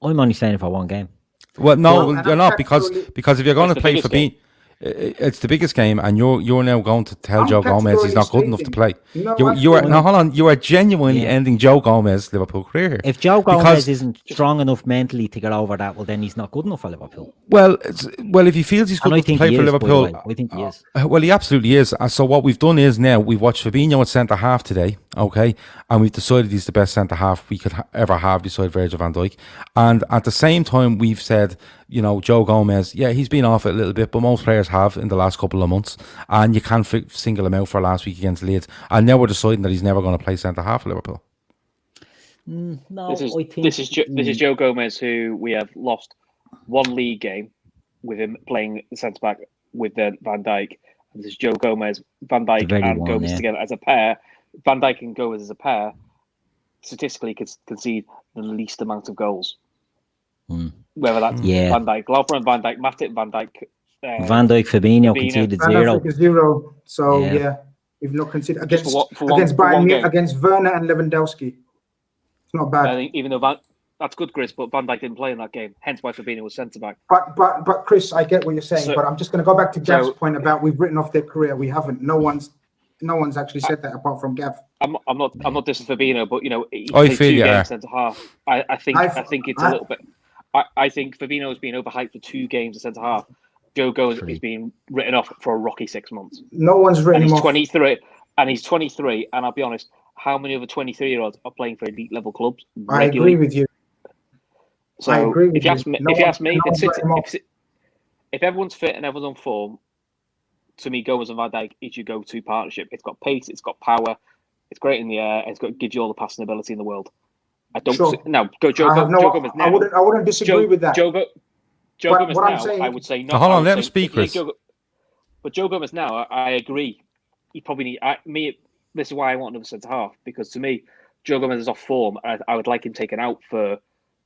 I'm only saying it for one game. Well, no, you're not, because if you're going to play Fabinho, it's the biggest game, and you're now going to tell Joe Gomez he's not good enough to play. You are genuinely ending Joe Gomez's Liverpool career. If Joe Gomez isn't strong enough mentally to get over that, well, then he's not good enough for Liverpool. Well, if he feels he's good enough to play for Liverpool, I think he is. Well, he absolutely is. So what we've done is now we've watched Fabinho at centre half today, okay, and we've decided he's the best centre half we could ever have beside Virgil van Dijk. And at the same time, we've said, Joe Gomez, yeah, he's been off it a little bit, but most players have in the last couple of months, and you can't single him out for last week against Leeds. And now we're deciding that he's never going to play centre half for Liverpool. No, this is Joe Gomez, who we have lost one league game with him playing centre back with Van Dijk. This is Joe Gomez, Van Dijk, and Gomez together as a pair. Van Dijk and Gomez as a pair statistically concede the least amount of goals. Whether that's Van Dijk, Lampard, Van Dijk, Matip, Van Dijk, Fabinho conceded 0. So we've not conceded against Bayern, against Werner and Lewandowski. It's not bad. I think even though that's good, Chris, but Van Dijk didn't play in that game, hence why Fabinho was centre back. But Chris, I get what you're saying, but I'm just going to go back to Gav's point about we've written off their career. We haven't. No one's actually said that apart from Gav. I'm not dissing Fabinho, but he played 2 games centre half. I think it's a little bit. I think Fabinho has been overhyped for 2 games at centre half. Joe Gomez is being written off for a rocky 6 months. No one's written him off. 23, and he's 23. And I'll be honest, how many other 23-year-olds are playing for elite level clubs? I agree with you. So I agree with if you ask me, if everyone's fit and everyone's on form, to me, Gomez and Van Dijk is your go-to partnership. It's got pace, it's got power, it's great in the air, gives you all the passing ability in the world. I don't Joe Gomez now. I wouldn't disagree with that. Joe Gomez now, I would say no. Hold on, let him speak, Chris. But Joe Gomez now, I agree. You probably need this is why I want another centre half, because to me, Joe Gomez is off form. I would like him taken out for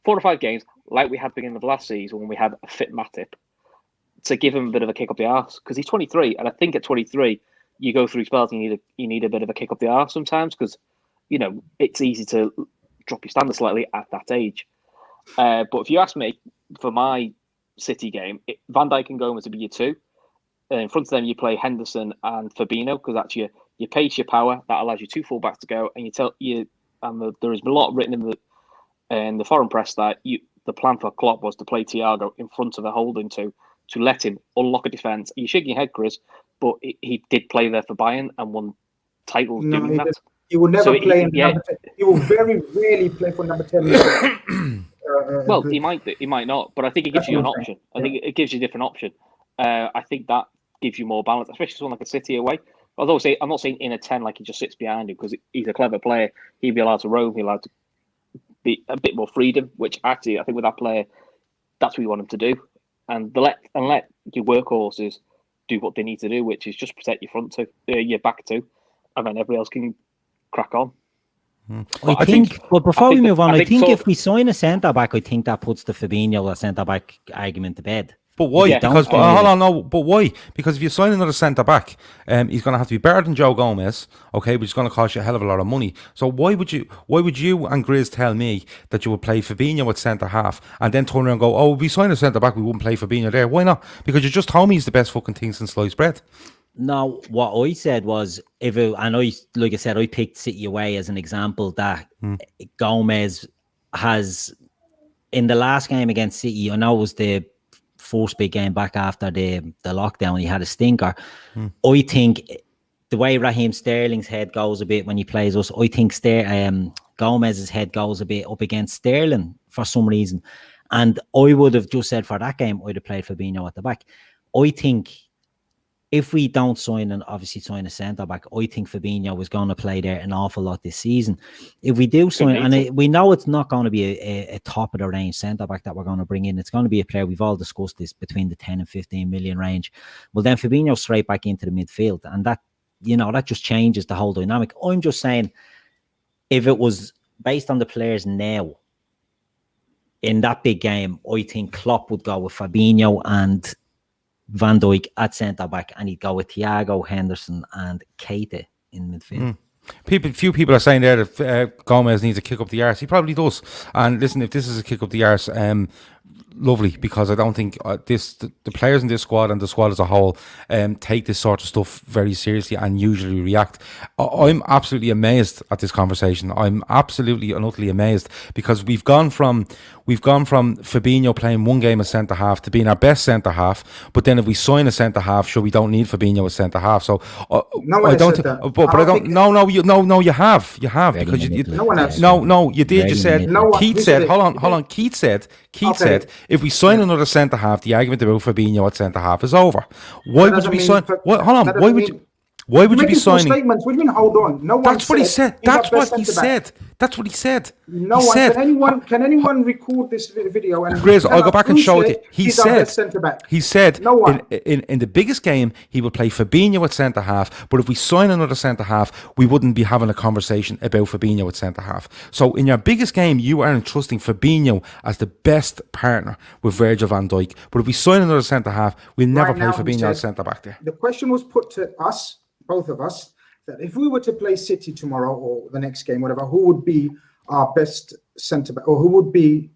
4 or 5 games, like we had at the beginning of last season when we had a fit Matip, to give him a bit of a kick up the arse, because he's 23, and I think at 23 you go through spells and you need a bit of a kick up the arse sometimes, because it's easy to drop your standard slightly at that age. But if you ask me, for my City game, Van Dijk and Gomez would be your 2. And in front of them, you play Henderson and Fabinho, because that's your pace, your power. That allows you 2 fullbacks to go. And there has been a lot written in the foreign press that the plan for Klopp was to play Thiago in front of a holding to let him unlock a defence. You're shaking your head, Chris, but he did play there for Bayern and won titles doing that. He will never play in number 10. He will very rarely play for number 10. Well, he might not, but I think it gives you an option. I think it gives you a different option. I think that gives you more balance, especially someone like a City away. Although I'm not saying in a 10 like he just sits behind him, because he's a clever player. He'd be allowed to roam. He'd be allowed to be a bit more freedom, which actually I think with that player, that's what we want them to do, and let your workhorses do what they need to do, which is just protect your back two, and then everybody else can crack on. I think before we move on, I think if we sign a centre back, I think that puts the Fabinho or centre back argument to bed. But why? Yeah, Because hold on, no. But why? Because if you sign another centre back, he's going to have to be better than Joe Gomez, okay? Which is going to cost you a hell of a lot of money. So why would you and Grizz tell me that you would play Fabinho at centre half and then turn around and go, oh, if we sign a centre back, we wouldn't play Fabinho there? Why not? Because you just told me he's the best fucking thing since sliced bread. No, what I said was like I said, I picked City away as an example that Gomez has in the last game against City. I know it was the first big game back after the lockdown. He had a stinker. I think the way Raheem Sterling's head goes a bit when he plays us, I think Gomez's head goes a bit up against Sterling for some reason. And I would have just said for that game, I'd have played Fabinho at the back. I think if we don't sign a centre back, I think Fabinho is going to play there an awful lot this season. If we do sign, and we know it's not going to be a top of the range centre back that we're going to bring in. It's going to be a player, we've all discussed this, between the 10 and 15 million range. Well, then Fabinho straight back into the midfield, and that just changes the whole dynamic. I'm just saying, if it was based on the players now in that big game, I think Klopp would go with Fabinho and Van Dijk at centre back, and he'd go with Thiago, Henderson, and Keita in midfield. Few people are saying there that Gomez needs a kick up the arse. He probably does. And listen, if this is a kick up the arse, lovely, because I don't think the players in this squad and the squad as a whole take this sort of stuff very seriously and usually react. I'm absolutely amazed at this conversation. I'm absolutely and utterly amazed, because we've gone from Fabinho playing one game as centre half to being our best centre half. But then if we sign a centre half, sure, we don't need Fabinho as centre half. So no I don't. But I don't. No, you have because you. No one else. No, you did. You said. Keith said. Hold on. Keith said. Said, if we sign another centre half, the argument about Fabinho at centre half is over. Why would you be signing? Hold on. Why would you be signing? Statements. What do you mean? Hold on. No one. That's what he said. That's what he said. That's what he said. No one. Can anyone record this video? And Grizz, I'll go back and show it. He said. No one. In the biggest game, he would play Fabinho at centre half. But if we sign another centre half, we wouldn't be having a conversation about Fabinho at centre half. So in your biggest game, you are entrusting Fabinho as the best partner with Virgil van Dijk. But if we sign another centre half, we'll never play Fabinho as centre back there. The question was put to us, both of us, that if we were to play City tomorrow or the next game, whatever, who would be our best centre back, or who would be,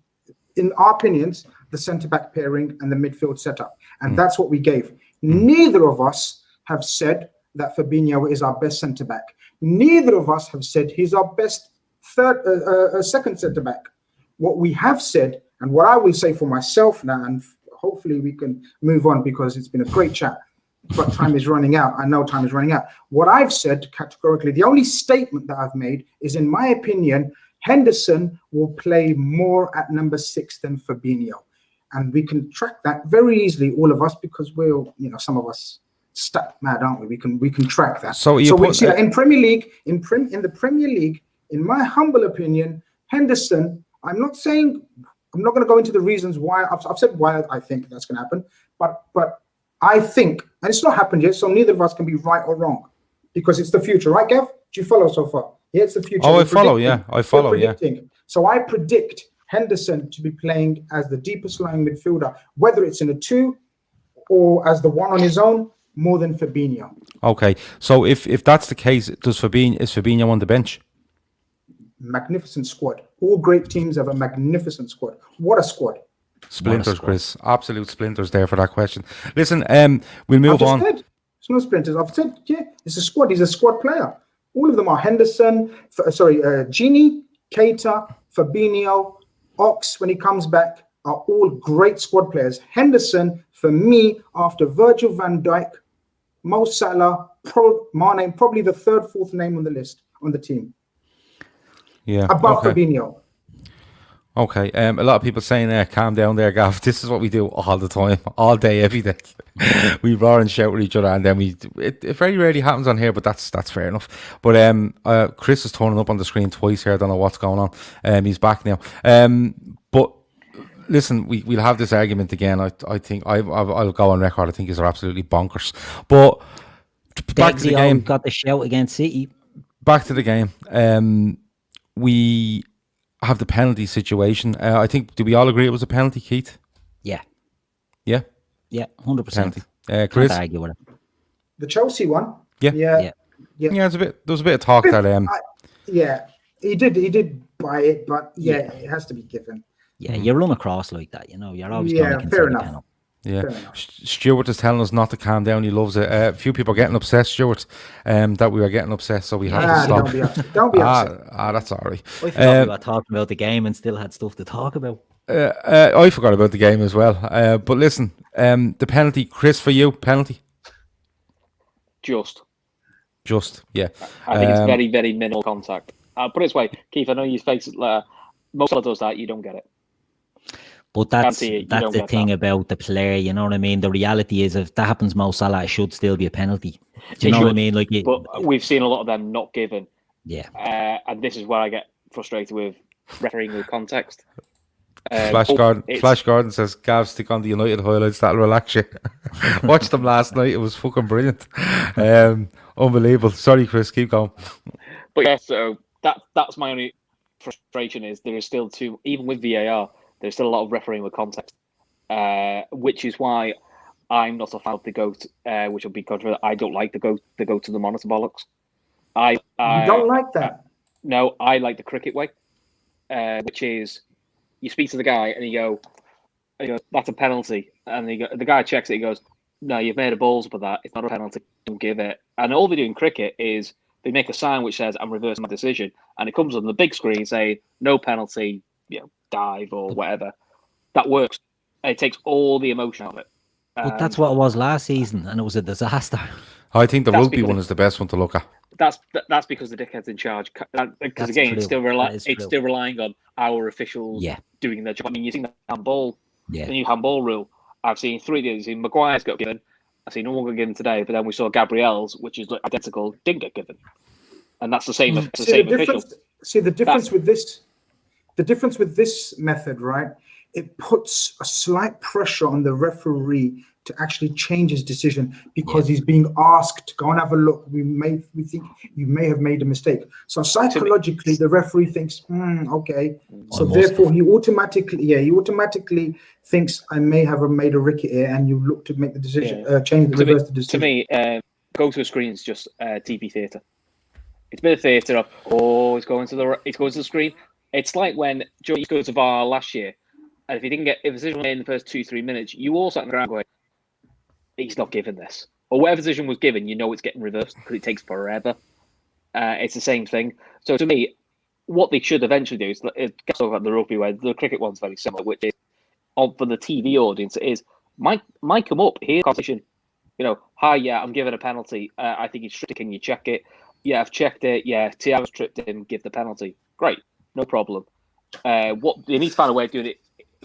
in our opinions, the centre back pairing and the midfield setup? And that's what we gave. Neither of us have said that Fabinho is our best centre back. Neither of us have said he's our best second centre back. What we have said, and what I will say for myself now, and hopefully we can move on because it's been a great chat, but time is running out. I know time is running out. What I've said categorically, the only statement that I've made is, in my opinion, Henderson will play more at number 6 than Fabinho. And we can track that very easily, all of us, because we're, some of us stat mad, aren't we? We can track that. So we see that in Premier League, in the Premier League, in my humble opinion, Henderson, I'm not going to go into the reasons why. I've said why I think that's going to happen, but I think, and it's not happened yet, so neither of us can be right or wrong, because it's the future, right, Gav? Do you follow so far? Yeah, it's the future. Oh, I follow, yeah. So I predict Henderson to be playing as the deepest lying midfielder, whether it's in a 2 or as the one on his own, more than Fabinho. Okay, so if that's the case, is Fabinho on the bench? Magnificent squad. All great teams have a magnificent squad. What a squad. Splinters, Chris. Absolute splinters there for that question. Listen, we'll move on. It's no splinters. I've said, yeah, it's a squad. He's a squad player. All of them are Henderson, Gini, Keita, Fabinho, Ox, when he comes back, are all great squad players. Henderson, for me, after Virgil van Dijk, Mo Salah, Mane, probably the 3rd, 4th name on the list, on the team. Yeah. Above Fabinho. Okay, a lot of people saying, calm down there, Gav. This is what we do all the time, all day, every day. We roar and shout with each other, and then it very rarely happens on here, but that's fair enough. But Chris is turning up on the screen twice here. I don't know what's going on. He's back now. But listen, we'll have this argument again. I think I'll go on record. I think these are absolutely bonkers. But back to the game. Got the shout against City. Back to the game. We have the penalty situation. I think, do we all agree it was a penalty, Keith? Yeah. Yeah? Yeah, 100%. Penalty. Chris? Can't argue with it. The Chelsea one. Yeah. Yeah. There was a bit of talk that he did buy it, but it has to be given. Yeah, you run across like that, you're always going to consider fair enough. penalty. Yeah, Stuart is telling us not to calm down. He loves it. A few people are getting upset, Stuart, that we are getting upset, so we have to stop. Don't be upset. That's all right. I forgot we were talking about the game and still had stuff to talk about. I forgot about the game as well. But listen, the penalty, Chris, for you, penalty? Just, yeah. I think it's very, very minimal contact. I'll put it this way, Keith, I know you face most of does that, you don't get it. But that's the thing about the player, you know what I mean? The reality is, if that happens, Mo Salah, it should still be a penalty. Do you know what I mean? But we've seen a lot of them not given. Yeah. And this is where I get frustrated with refereeing with context. Flash Gordon says, Gav, stick on the United highlights, that'll relax you. Watched them last night, it was fucking brilliant. Unbelievable. Sorry, Chris, keep going. But yeah, so that's my only frustration is there is still even with VAR, there's still a lot of refereeing with context, which is why I'm not a fan of the GOAT, which will be controversial. I don't like the GOAT to the monitor bollocks. You don't like that? No, I like the cricket way, which is you speak to the guy and you go, that's a penalty. And the guy checks it, he goes, no, you've made a balls up of that. It's not a penalty. Don't give it. And all they do in cricket is they make a sign which says, I'm reversing my decision. And it comes on the big screen saying, no penalty, dive or whatever. That works. It takes all the emotion out of it. But that's what it was last season, and it was a disaster. I think the rugby one is the best one to look at. That's because the dickhead's in charge. Because again, it's still relying on our officials doing their job. I mean, you've seen the handball, the new handball rule. I've seen 3 days. I've seen Maguire's got given. I've seen no one got given today, but then we saw Gabriel's, which is identical, didn't get given, and that's the same. Official. See the difference with this. The difference with this method, right? It puts a slight pressure on the referee to actually change his decision because he's being asked to go and have a look. We think you may have made a mistake. So psychologically, the referee thinks, okay. So therefore, he automatically thinks I may have made a ricket here, and you look to make the decision, reverse the decision. To me, go to a screen is just TV theatre. It's a bit of theatre of it's going to the screen. It's like when Joe used to go to VAR last year, and if he didn't get a decision made in the first 2-3 minutes, you all sat on the ground going, he's not given this. Or whatever decision was given, it's getting reversed because it takes forever. It's the same thing. So to me, what they should eventually do is talk about the rugby where the cricket one's very similar, which is for the TV audience is might come up here conversation. Hi, I'm giving a penalty. I think he's tripped. Can you check it? Yeah, I've checked it. Yeah, Thiago's tripped him. Give the penalty. Great. No problem. What they need to find a way of doing it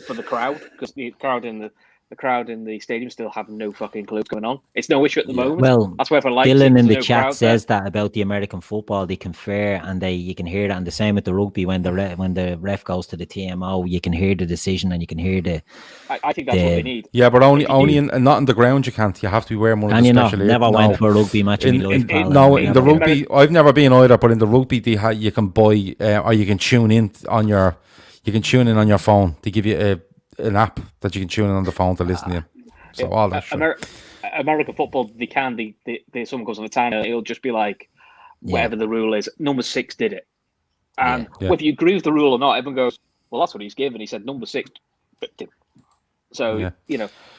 for the crowd, because the crowd in the stadium still have no fucking clue what's going on. It's no issue at the moment. Well, that's why for like Dylan in the chat says that about the American football, they confer and you can hear that, and the same with the rugby when the ref goes to the TMO, you can hear the decision and you can hear the. I think that's what they need. Yeah, but only not on the ground. You can't. You have to be wearing one of the special. Never went for a rugby match in the rugby, I've never been either. But in the rugby, you can buy or you can tune in on your. You can tune in on your phone. They give you an app that you can tune in on the phone to listen to you. So all that American football, they someone goes on the time, it'll just be like whatever the rule is. Number 6 did it, and whether you agree with the rule or not, everyone goes, "Well, that's what he's given." He said number 6 tripped him. So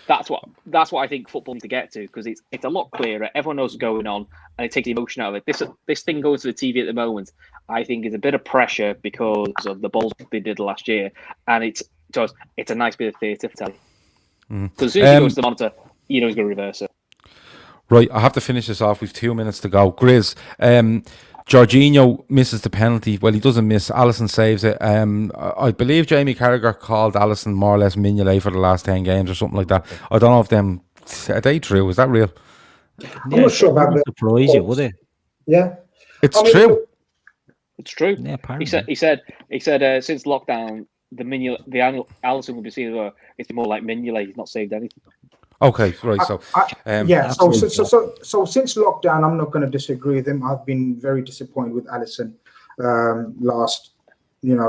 that's what I think football needs to get to, because it's a lot clearer. Everyone knows what's going on, and it takes the emotion out of it. This thing going to the TV at the moment, I think, is a bit of pressure because of the balls they did last year, and it's a nice bit of theatre for telly. Because as soon as he goes to the monitor, he's going to reverse it. Right, I have to finish this off. We've 2 minutes to go. Grizz, Jorginho misses the penalty. Well, he doesn't miss. Allison saves it. I believe Jamie Carragher called Allison more or less Mignolet for the last 10 games or something like that. I don't know if are they true? Is that real? I'm not sure about that. Surprise you, would it? Yeah, it's true. It's true. Yeah, he said since lockdown, Allison will be seen as it's more like Mignolet. He's not saved anything. Okay, right. So yeah. So since lockdown, I'm not going to disagree with him. I've been very disappointed with Allison.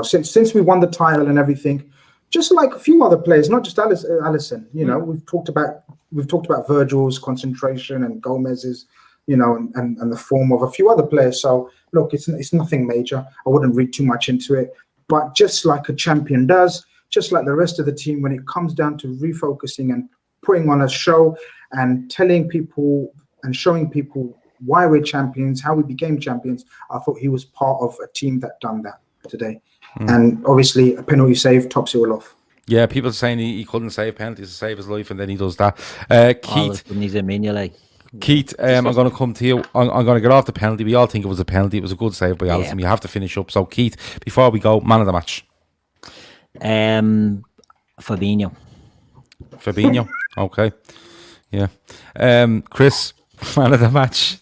Since we won the title and everything, just like a few other players, not just Allison. We've talked about Virgil's concentration and Gomez's, and the form of a few other players. So look, it's nothing major. I wouldn't read too much into it. But just like a champion does, just like the rest of the team, when it comes down to refocusing and putting on a show and telling people and showing people why we're champions, how we became champions, I thought he was part of a team that done that today. And obviously a penalty save tops it all off. Yeah, people saying he couldn't save penalties to save his life, and then he does that. Keith, he's a Mignolet. Keith, I'm going to come to you. I'm going to get off the penalty. We all think it was a penalty. It was a good save by Allison. You have to finish up. So, Keith, before we go, man of the match. Fabinho. Okay. Yeah. Chris, man of the match.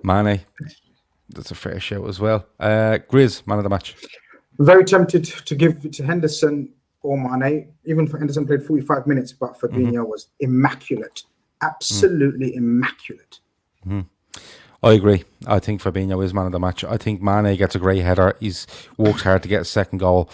Mane. That's a fair shout as well. Grizz, man of the match. Very tempted to give it to Henderson or Mane. Even for Henderson played 45 minutes, but Fabinho was immaculate. Absolutely immaculate. I agree. I think Fabinho is man of the match. I think Mane gets a great header. He's worked hard to get a second goal.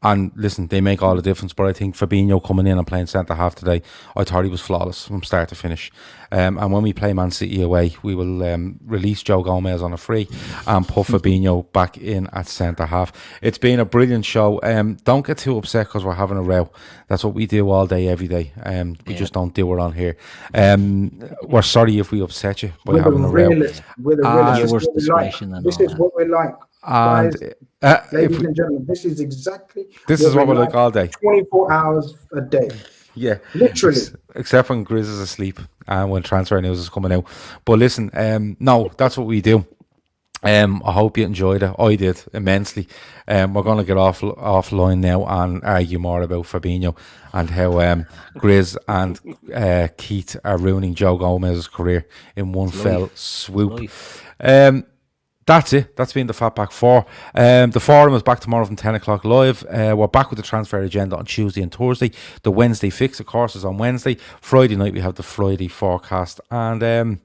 And listen, they make all the difference. But I think Fabinho coming in and playing centre half today, I thought he was flawless from start to finish. And when we play Man City away, we will release Joe Gomez on a free and put Fabinho back in at centre half. It's been a brilliant show. Don't get too upset because we're having a row. That's what we do all day, every day. We just don't do it on here. We're sorry if we upset you by having a row. We're the realist. This is what we're like. And ladies and gentlemen, this is what we're like all day. 24 hours a day. Yeah, literally. Except when Grizz is asleep and when transfer news is coming out. But listen, no, that's what we do. I hope you enjoyed it. I did immensely. We're going to get offline now and argue more about Fabinho and how Grizz and Keith are ruining Joe Gomez's career in one fell swoop. That's it. That's been the Fatback 4. The forum is back tomorrow from 10 o'clock live. We're back with the transfer agenda on Tuesday and Thursday. The Wednesday fix, of course, is on Wednesday. Friday night, we have the Friday forecast. And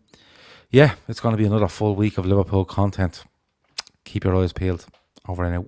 it's going to be another full week of Liverpool content. Keep your eyes peeled. Over and out.